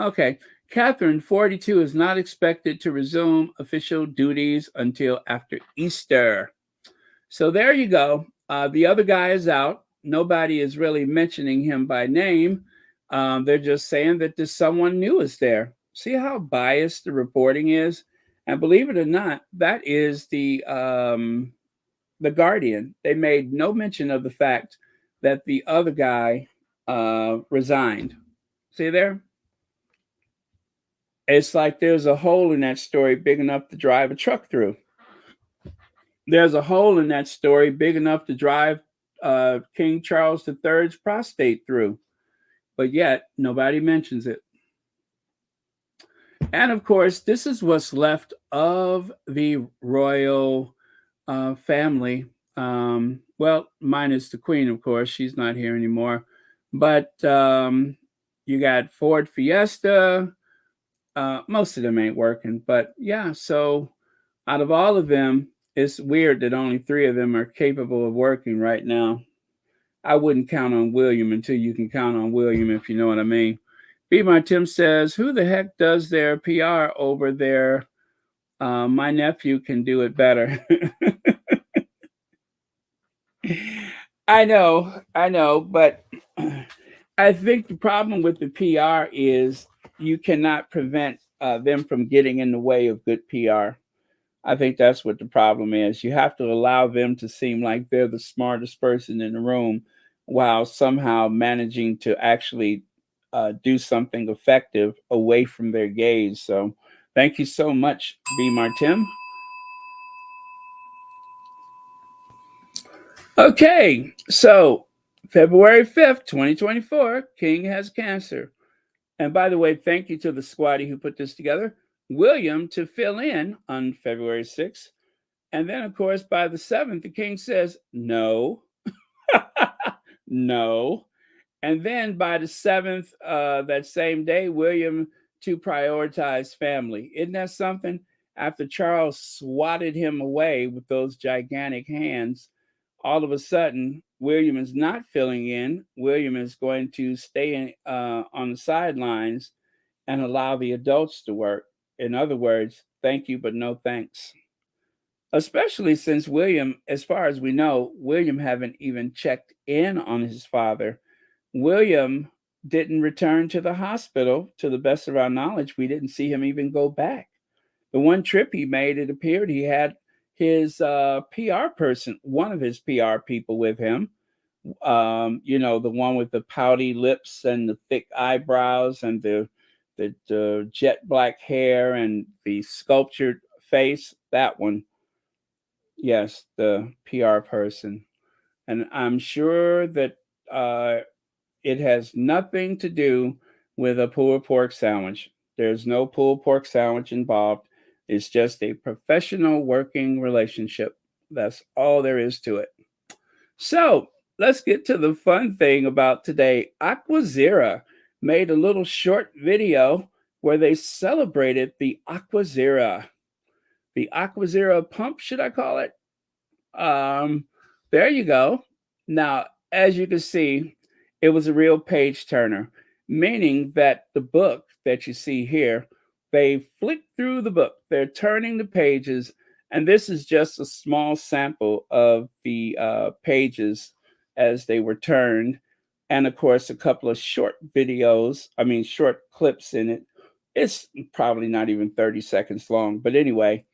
[SPEAKER 1] Okay. Catherine, 42, is not expected to resume official duties until after Easter. So there you go. The other guy is out. Nobody is really mentioning him by name. They're just saying that there's someone new is there. See how biased the reporting is? And believe it or not, that is the Guardian. They made no mention of the fact that the other guy resigned. See there? It's like there's a hole in that story big enough to drive a truck through. There's a hole in that story big enough to drive King Charles III's prostate through. But yet, nobody mentions it. And of course, this is what's left of the royal family. Well, minus the Queen, of course. She's not here anymore. But you got Ford Fiesta. Most of them ain't working, but yeah, so out of all of them, it's weird that only 3 of them are capable of working right now. I wouldn't count on William until you can count on William, if you know what I mean. B. My Tim says, who the heck does their PR over their My nephew can do it better. I know, but I think the problem with the PR is you cannot prevent them from getting in the way of good PR. I think that's what the problem is. You have to allow them to seem like they're the smartest person in the room while somehow managing to actually do something effective away from their gaze. So thank you so much, B. Martin. Okay, so February 5th, 2024, King has cancer. And by the way, thank you to the squatty who put this together, William, to fill in on February 6th. And then, of course, by the 7th, the king says, no, no. And then by the 7th, that same day, William to prioritize family. Isn't that something? After Charles swatted him away with those gigantic hands, all of a sudden, William is not filling in. William is going to stay on the sidelines and allow the adults to work. In other words, thank you, but no thanks. Especially since William, as far as we know, William haven't even checked in on his father. William didn't return to the hospital. To the best of our knowledge, we didn't see him even go back. The one trip he made, it appeared he had his PR person, one of his PR people with him. The one with the pouty lips and the thick eyebrows and the jet black hair and the sculptured face, that one. Yes, the PR person. And I'm sure that it has nothing to do with a pulled pork sandwich. There's no pulled pork sandwich involved. It's just a professional working relationship. That's all there is to it. So let's get to the fun thing about today. Aquazzura made a little short video where they celebrated the Aquazzura. The Aquazzura pump, should I call it? There you go. Now, as you can see, it was a real page turner, meaning that the book that you see here, they flick through the book. They're turning the pages, and this is just a small sample of the pages as they were turned. And of course, a couple of short clips in it. It's probably not even 30 seconds long. But anyway,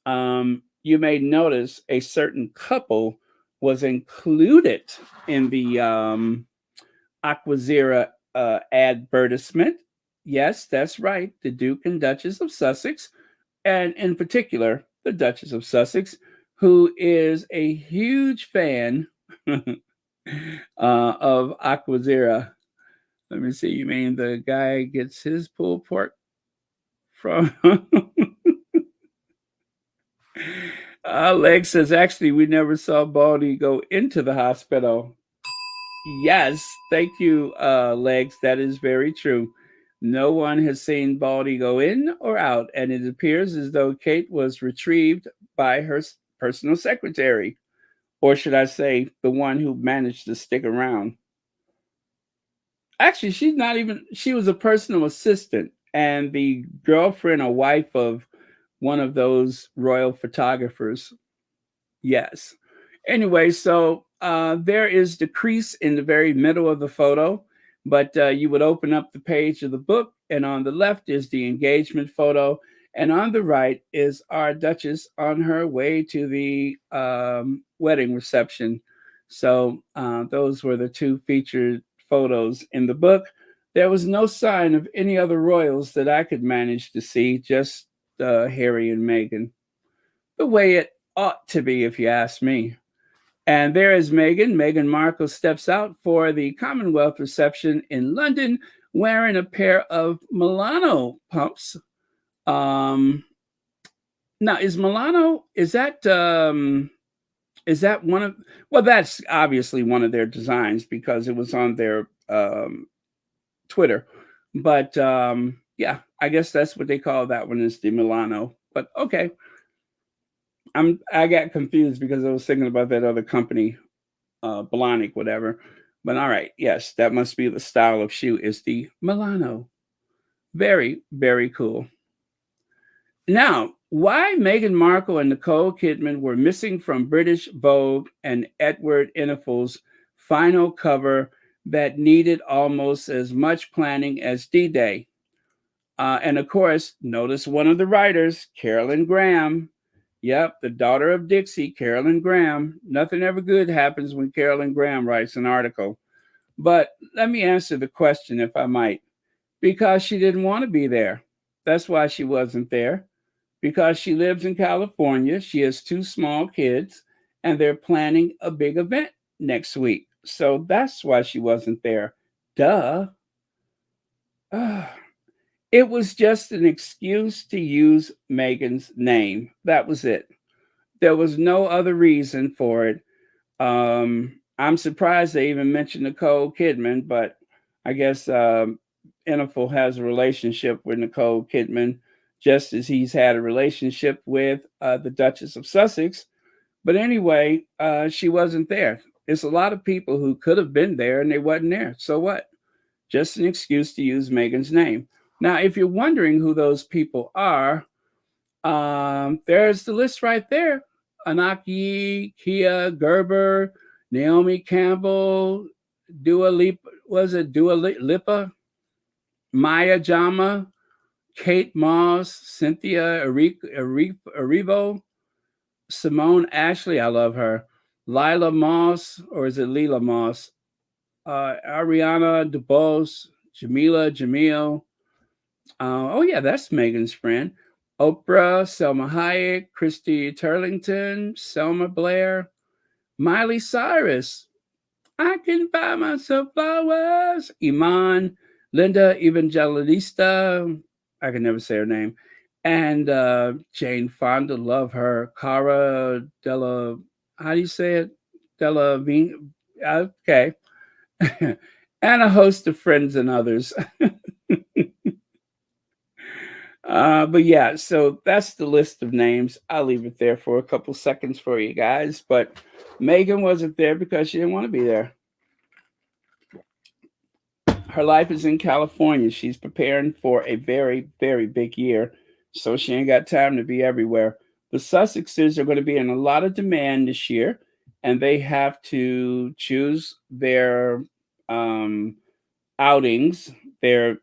[SPEAKER 1] you may notice a certain couple was included in the Aquazzura advertisement. Yes, that's right. The Duke and Duchess of Sussex, and in particular, the Duchess of Sussex, who is a huge fan of Aquazzura. Let me see. You mean the guy gets his pulled pork from? Legs says, actually, we never saw Baldy go into the hospital. Yes, thank you, Legs. That is very true. No one has seen Baldy go in or out, and it appears as though Kate was retrieved by her personal secretary, or should I say, the one who managed to stick around. Actually, she was a personal assistant and the girlfriend or wife of one of those royal photographers. Yes. Anyway, so there is the crease in the very middle of the photo, but you would open up the page of the book, and on the left is the engagement photo, and on the right is our Duchess on her way to the wedding reception. So those were the two featured photos in the book. There was no sign of any other royals that I could manage to see, just Harry and Meghan. The way it ought to be, if you ask me. And there is Meghan. Meghan Markle steps out for the Commonwealth reception in London wearing a pair of Milano pumps. Now, is Milano, is that one of, well, that's obviously one of their designs because it was on their Twitter. But yeah, I guess that's what they call that one, is the Milano. But okay. I got confused because I was thinking about that other company, Blahnik, whatever. But all right, yes, that must be the style of shoe, is the Milano. Very, very cool. Now, Why Meghan Markle and Nicole Kidman were missing from British Vogue and Edward Enninful's final cover that needed almost as much planning as D-Day. And of course, notice one of the writers, Carolyn Graham. Yep, the daughter of Dixie, Carolyn Graham. Nothing ever good happens when Carolyn Graham writes an article. But let me answer the question, if I might. Because she didn't want to be there. That's why she wasn't there. Because she lives in California. She has 2 small kids, and they're planning a big event next week. So that's why she wasn't there. Duh. It was just an excuse to use Meghan's name. That was it. There was no other reason for it. I'm surprised they even mentioned Nicole Kidman, but I guess Enninful has a relationship with Nicole Kidman, just as he's had a relationship with the Duchess of Sussex. But anyway, she wasn't there. There's a lot of people who could have been there and they wasn't there. So what? Just an excuse to use Meghan's name. Now, if you're wondering who those people are, there's the list right there. Anaki, Kia Gerber, Naomi Campbell, Dua Lipa, Maya Jama, Kate Moss, Cynthia Erivo, Simone Ashley, I love her, Lila Moss, or is it Lila Moss? Ariana DeBose, Jamila Jamil. Oh, yeah, that's Meghan's friend. Oprah, Selma Hayek, Christy Turlington, Selma Blair, Miley Cyrus. I can buy myself flowers. Iman, Linda Evangelista. I can never say her name. And Jane Fonda, love her. Cara Della, how do you say it? Della Vina. Okay. And a host of friends and others. But yeah, so that's the list of names. I'll leave it there for a couple seconds for you guys. But Meghan wasn't there because she didn't want to be there. Her life is in California. She's preparing for a very, very big year. So she ain't got time to be everywhere. The Sussexes are going to be in a lot of demand this year, and they have to choose their outings, their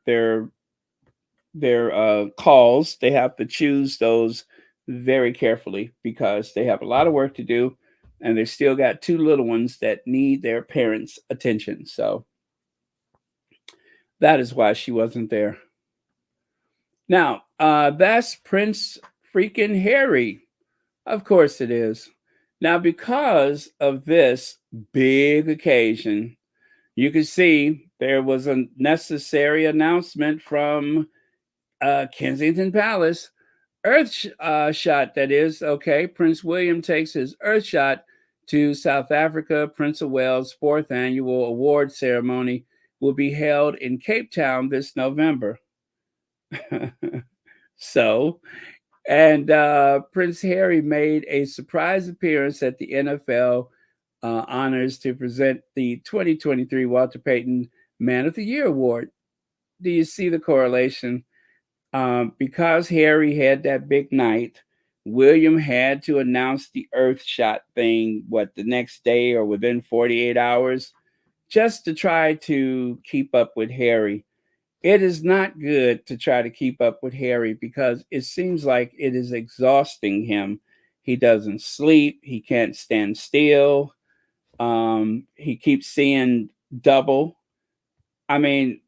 [SPEAKER 1] calls. They have to choose those very carefully because they have a lot of work to do, and they still got 2 little ones that need their parents' attention. So that is why she wasn't there. Now, that's Prince freaking Harry. Of course it is. Now, because of this big occasion, you can see there was a necessary announcement from Kensington Palace. Earthshot, that is. Okay, Prince William takes his Earthshot to South Africa. Prince of Wales' 4th annual award ceremony will be held in Cape Town this November. So, and Prince Harry made a surprise appearance at the NFL honors to present the 2023 Walter Payton Man of the Year Award. Do you see the correlation? Because Harry had that big night, William had to announce the Earthshot thing, the next day or within 48 hours, just to try to keep up with Harry. It is not good to try to keep up with Harry because it seems like it is exhausting him. He doesn't sleep. He can't stand still. He keeps seeing double. I mean,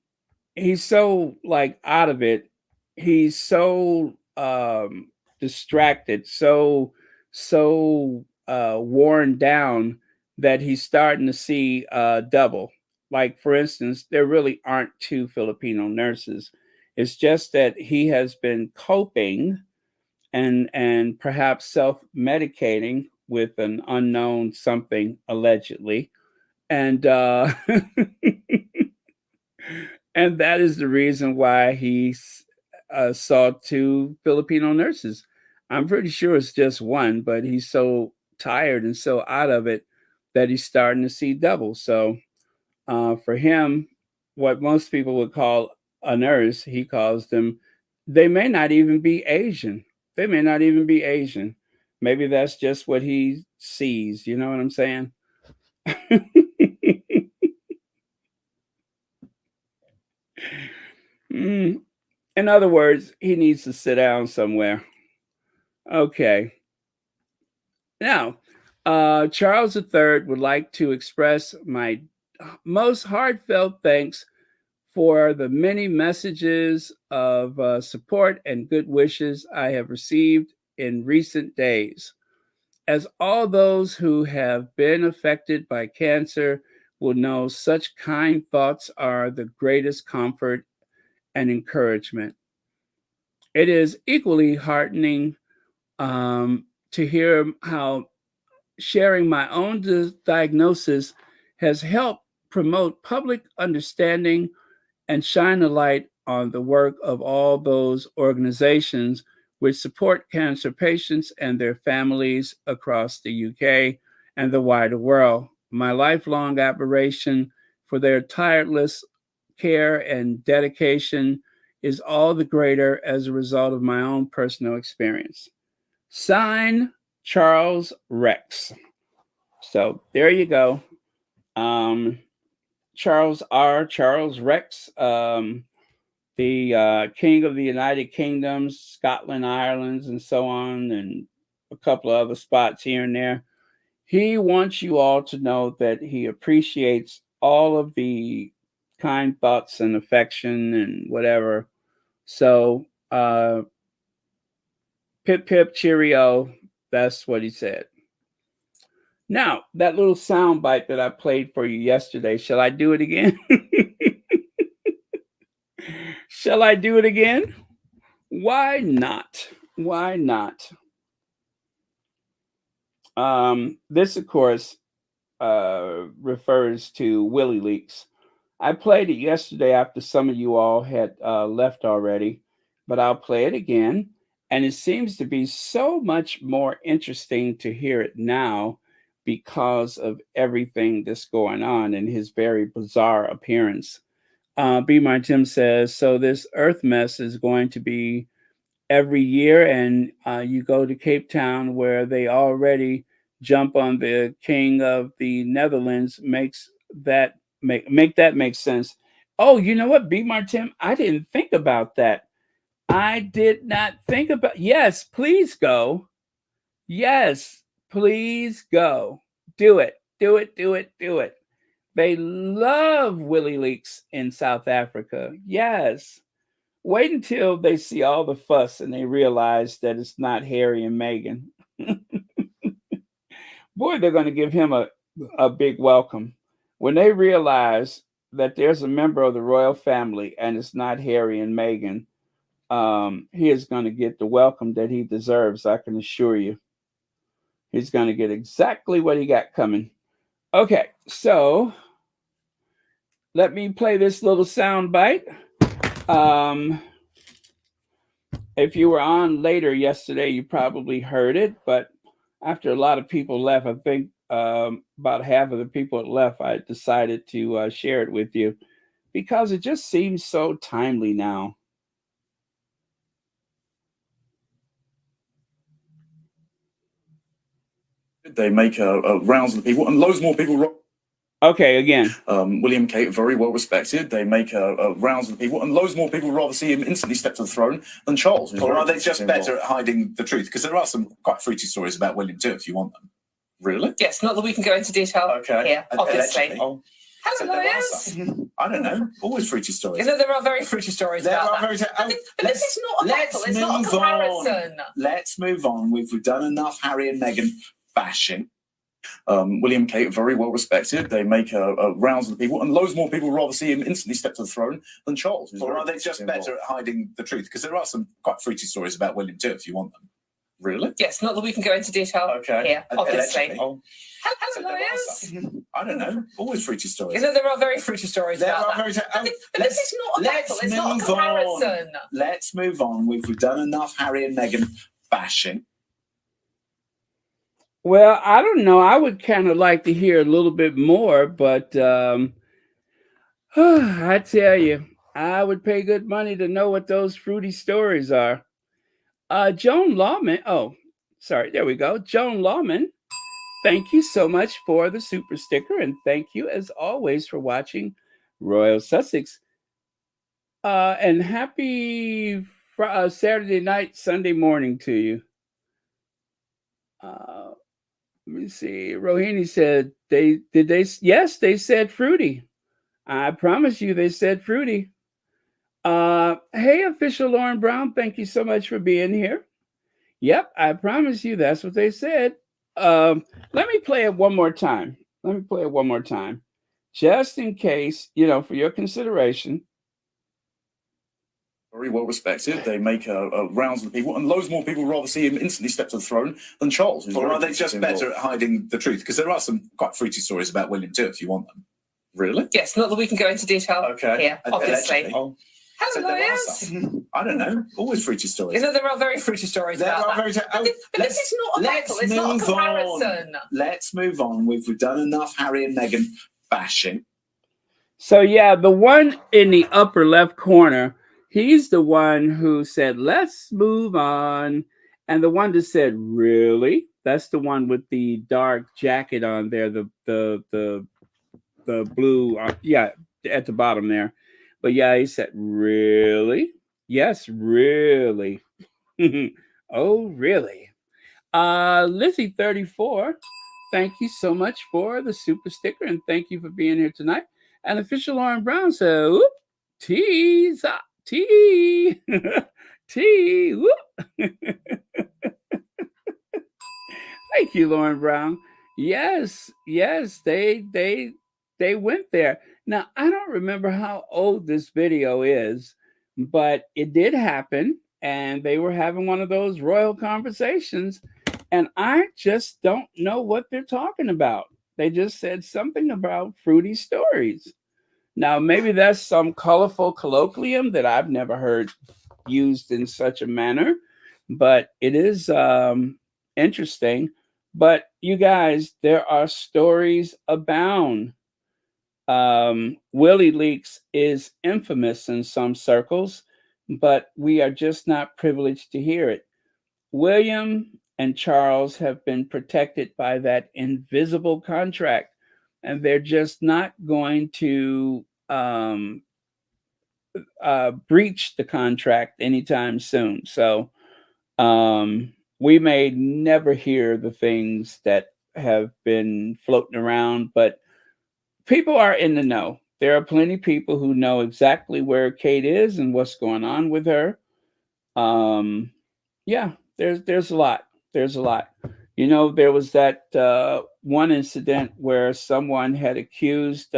[SPEAKER 1] he's so out of it. He's so distracted, so worn down that he's starting to see double. Like, for instance, there really aren't 2 Filipino nurses. It's just that he has been coping and perhaps self-medicating with an unknown something, allegedly. And and that is the reason why he saw 2 Filipino nurses. I'm pretty sure it's just 1, but he's so tired and so out of it that he's starting to see double. So for him, what most people would call a nurse, he calls them, they may not even be Asian. They may not even be Asian. Maybe that's just what he sees. You know what I'm saying? In other words, he needs to sit down somewhere. Okay. Now, Charles III would like to express my most heartfelt thanks for the many messages of support and good wishes I have received in recent days. As all those who have been affected by cancer will know, such kind thoughts are the greatest comfort and encouragement. It is equally heartening to hear how sharing my own diagnosis has helped promote public understanding and shine a light on the work of all those organizations which support cancer patients and their families across the UK and the wider world. My lifelong admiration for their tireless care and dedication is all the greater as a result of my own personal experience. Sign, Charles Rex. So there you go. Charles Rex, the King of the United Kingdoms, Scotland, Ireland, and so on, and a couple of other spots here and there. He wants you all to know that he appreciates all of the kind thoughts and affection and whatever. So, pip pip cheerio. That's what he said. Now, that little sound bite that I played for you yesterday, shall I do it again? Shall I do it again? Why not? Why not? This, of course, refers to Willie Leaks. I played it yesterday after some of you all had left already, but I'll play it again. And it seems to be so much more interesting to hear it now because of everything that's going on and his very bizarre appearance. B. My Tim says, so this Earth mess is going to be every year, and you go to Cape Town where they already jump on the King of the Netherlands, make that make sense. Oh, you know what, B. Martin? I didn't think about that. I did not think about. Yes, please go. Yes, please go. Do it. Do it. Do it. Do it. They love Willie Leaks in South Africa. Yes. Wait until they see all the fuss and they realize that it's not Harry and Meghan. Boy, they're going to give him a big welcome. When they realize that there's a member of the royal family and it's not Harry and Meghan, he is going to get the welcome that he deserves, I can assure you. He's going to get exactly what he got coming. Okay, so let me play this little sound bite. If you were on later yesterday, you probably heard it, but after a lot of people left, I think about half of the people that left, I decided to share it with you because it just seems so timely now.
[SPEAKER 8] They make rounds of the people, and loads more people.
[SPEAKER 1] Okay, again.
[SPEAKER 8] William Kate, very well respected. They make rounds of the people, and loads more people rather see him instantly step to the throne than Charles.
[SPEAKER 9] Or are they just better at hiding the truth? Because there are some quite fruity stories about William too, if you want them.
[SPEAKER 8] Really?
[SPEAKER 10] Yes, not that we can go into detail here, obviously.
[SPEAKER 9] Oh.
[SPEAKER 10] Hello, lawyers.
[SPEAKER 9] I don't know. Always fruity stories.
[SPEAKER 10] There are very fruity stories about that. But this is not a battle. It's not a comparison.
[SPEAKER 9] Let's move on. We've done enough Harry and Meghan bashing.
[SPEAKER 8] William Kate, very well respected. They make rounds of the people, and loads more people rather see him instantly step to the throne than Charles.
[SPEAKER 9] Or are they just better at hiding the truth? Because there are some quite fruity stories about William too, if you want them.
[SPEAKER 8] Really?
[SPEAKER 10] Yes, not that we can go into detail here, obviously.
[SPEAKER 9] Oh.
[SPEAKER 10] Hello, lawyers.
[SPEAKER 9] I don't know. Always fruity stories.
[SPEAKER 10] There are very fruity stories about that. But this is not a battle. It's not a comparison.
[SPEAKER 9] Let's move on. We've done enough Harry and Meghan bashing.
[SPEAKER 1] Well, I don't know. I would kind of like to hear a little bit more, but I tell you, I would pay good money to know what those fruity stories are. Joan Lawman. Oh, sorry. There we go. Joan Lawman. Thank you so much for the super sticker. And thank you, as always, for watching Royal Sussex. And happy Saturday night, Sunday morning to you. Let me see. Rohini said, yes, they said fruity. I promise you they said fruity. Hey, official Lauren Brown, thank you so much for being here. Yep, I promise you that's what they said. Let me play it one more time. Just in case, for your consideration.
[SPEAKER 8] Very well respected. They make rounds of the people, and loads more people rather see him instantly step to the throne than Charles.
[SPEAKER 9] Or are they just better at hiding the truth? Because there are some quite fruity stories about William too, if you want them.
[SPEAKER 8] Really?
[SPEAKER 11] Yes, not that we can go into detail here, obviously.
[SPEAKER 9] Oh.
[SPEAKER 11] Hello, lawyers.
[SPEAKER 9] I don't know. Always fruity stories.
[SPEAKER 11] There are very fruity stories about that. But this is not a battle. It's not a comparison.
[SPEAKER 9] Let's move on. We've done enough Harry and Meghan bashing.
[SPEAKER 1] So, yeah, the one in the upper left corner, he's the one who said, let's move on. And the one that said, really? That's the one with the dark jacket on there, the blue, at the bottom there. But yeah, he said, really? Yes, really. Oh, really? Lizzie 34, thank you so much for the super sticker, and thank you for being here tonight. And official Lauren Brown said, whoop, tease up, tea, tea, whoop. Thank you, Lauren Brown. Yes, they went there. Now, I don't remember how old this video is, but it did happen, and they were having one of those royal conversations, and I just don't know what they're talking about. They just said something about fruity stories. Now, maybe that's some colorful colloquium that I've never heard used in such a manner, but it is interesting. But you guys, there are stories abound. Willie Leaks is infamous in some circles, but we are just not privileged to hear it. William and Charles have been protected by that invisible contract, and they're just not going to breach the contract anytime soon. So we may never hear the things that have been floating around, but people are in the know. There are plenty of people who know exactly where Kate is and what's going on with her. Yeah, there's a lot. There's a lot. There was that one incident where someone had accused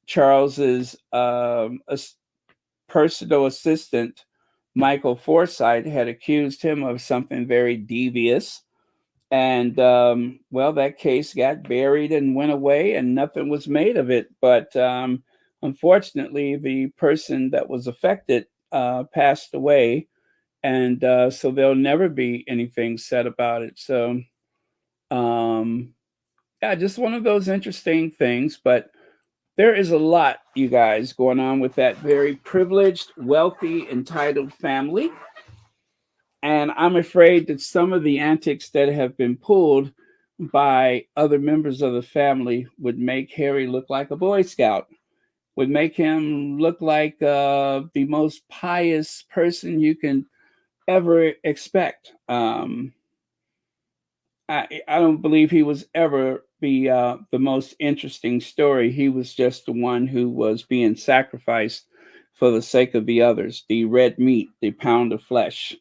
[SPEAKER 1] Charles's personal assistant, Michael Forsythe, had accused him of something very devious. And, that case got buried and went away and nothing was made of it. But unfortunately, the person that was affected passed away. And so there'll never be anything said about it. So, just one of those interesting things. But there is a lot, you guys, going on with that very privileged, wealthy, entitled family. And I'm afraid that some of the antics that have been pulled by other members of the family would make Harry look like a Boy Scout, would make him look like the most pious person you can ever expect. I don't believe he was ever the most interesting story. He was just the one who was being sacrificed for the sake of the others, the red meat, the pound of flesh.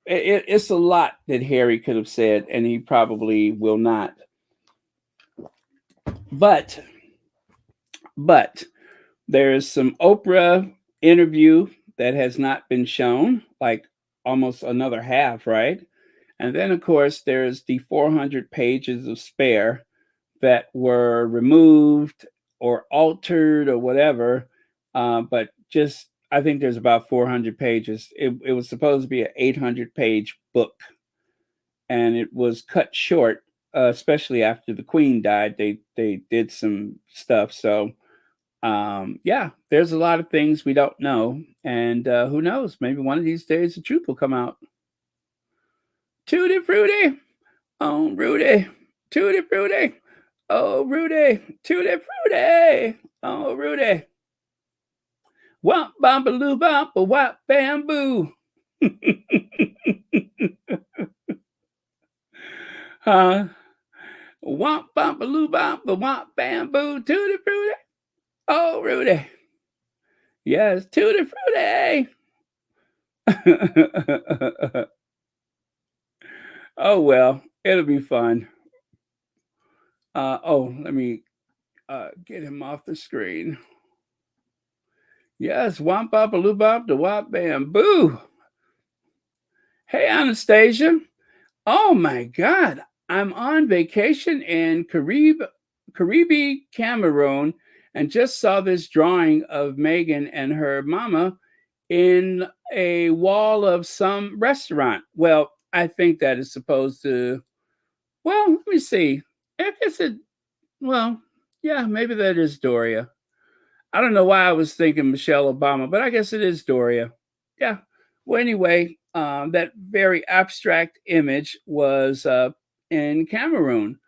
[SPEAKER 1] It's a lot that Harry could have said, and he probably will not. But there is some Oprah interview that has not been shown, like almost another half, right? And then, of course, there's the 400 pages of spare that were removed or altered or whatever, but just I think there's about 400 pages. It was supposed to be an 800-page book, and it was cut short, especially after the Queen died. They did some stuff. So Yeah, there's a lot of things we don't know. And who knows? Maybe one of these days the truth will come out. Tutti frutti. Oh, Rudy. Tutti frutti. Oh, Rudy. Tutti frutti. Oh, Rudy. Womp bombaloo bump a wop bamboo. Womp bombaloo bump a wop bamboo. Tutti frutti. Oh, Rudy. Yes, tutti frutti. Oh, well, it'll be fun. Let me get him off the screen. Yes, womp bop a loo bop the wop bamboo. Hey, Anastasia. Oh my God. I'm on vacation in Caribe, Cameroon, and just saw this drawing of Meghan and her mama in a wall of some restaurant. Well, I think that is supposed to, well, let me see. I guess yeah, maybe that is Doria. I don't know why I was thinking Michelle Obama, but I guess it is Doria. Yeah. Well, anyway, that very abstract image was in Cameroon,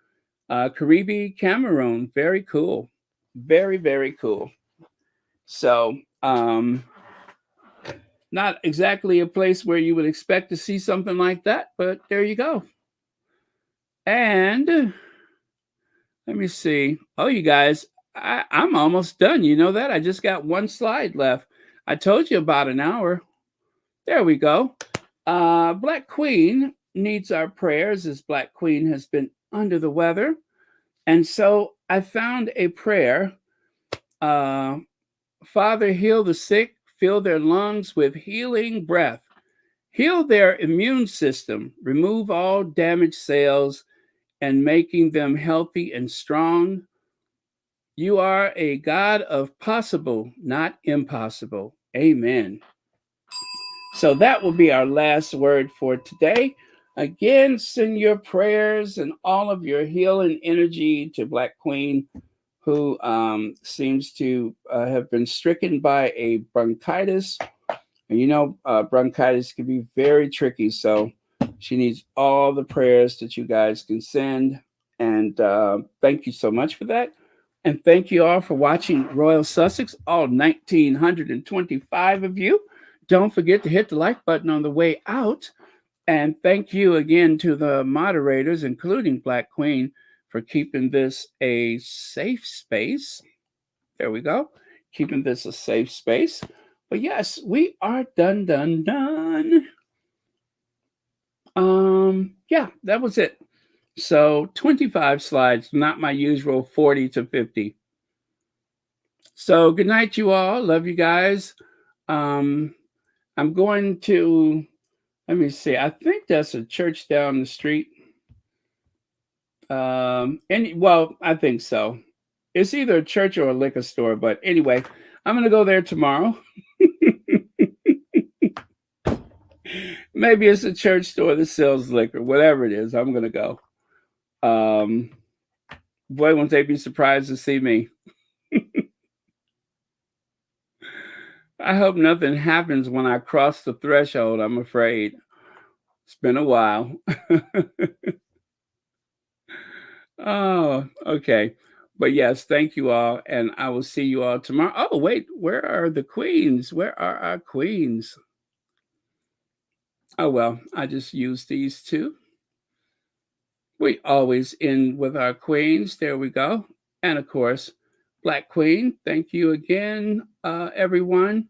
[SPEAKER 1] Caribe, Cameroon. Very cool. Very, very cool. So, not exactly a place where you would expect to see something like that, but there you go. And let me see. Oh, you guys, I'm almost done. You know that? I just got one slide left. I told you about an hour. There we go. Black Queen needs our prayers as Black Queen has been under the weather. And so I found a prayer. Father, heal the sick, fill their lungs with healing breath. Heal their immune system, remove all damaged cells, and making them healthy and strong. You are a God of possible, not impossible. Amen. So that will be our last word for today. Again, send your prayers and all of your healing energy to Black Queen, who seems to have been stricken by a bronchitis. And you know, bronchitis can be very tricky. So she needs all the prayers that you guys can send. And thank you so much for that. And thank you all for watching Royal Sussex, all 1,925 of you. Don't forget to hit the like button on the way out. And thank you again to the moderators, including Black Queen, for keeping this a safe space. There we go. Keeping this a safe space. But yes, we are done. Yeah, that was it. So 25 slides, not my usual 40 to 50. So good night, you all. Love you guys. I'm going to, let me see. I think that's a church down the street. Well, I think so. It's either a church or a liquor store, but anyway, I'm going to go there tomorrow. Maybe it's a church store that sells liquor, whatever it is, I'm going to go. Boy, won't they be surprised to see me. I hope nothing happens when I cross the threshold, I'm afraid. It's been a while. Oh, okay. But yes, thank you all. And I will see you all tomorrow. Oh, wait, where are the queens? Where are our queens? Oh, well, I just used these two. We always end with our queens. There we go. And of course, Black Queen, thank you again, everyone.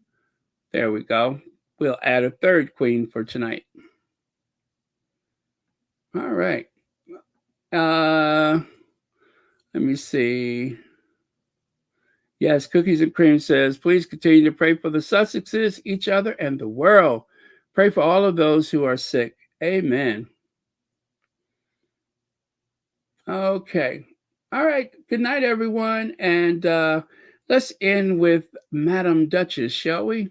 [SPEAKER 1] There we go. We'll add a third queen for tonight. All right. Let me see. Yes, Cookies and Cream says, please continue to pray for the Sussexes, each other, and the world. Pray for all of those who are sick. Amen. Okay. All right. Good night, everyone. And let's end with Madam Duchess, shall we?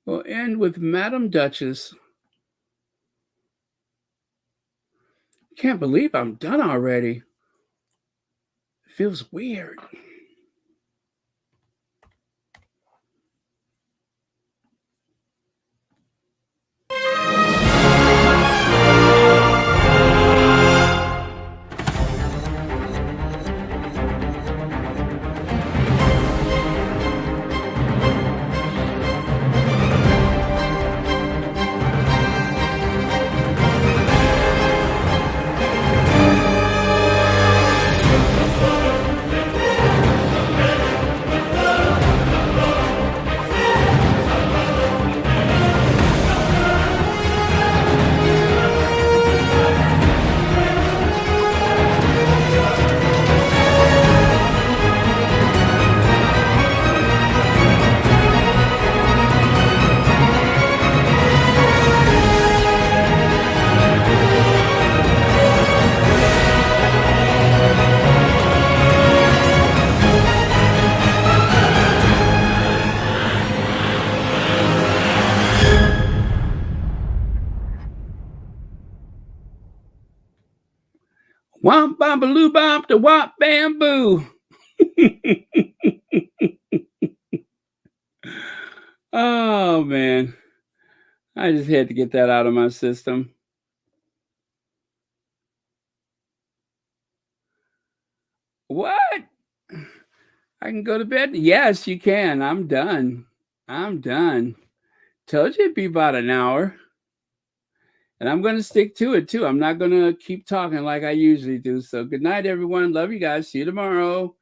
[SPEAKER 1] We'll end with Madam Duchess. Can't believe I'm done already. It feels weird. Womp bambaloo bomp the wop bamboo. Oh man. I just had to get that out of my system. What? I can go to bed? Yes, you can. I'm done. I'm done. Told you it'd be about an hour. And I'm going to stick to it too. I'm not going to keep talking like I usually do. So good night, everyone. Love you guys. See you tomorrow.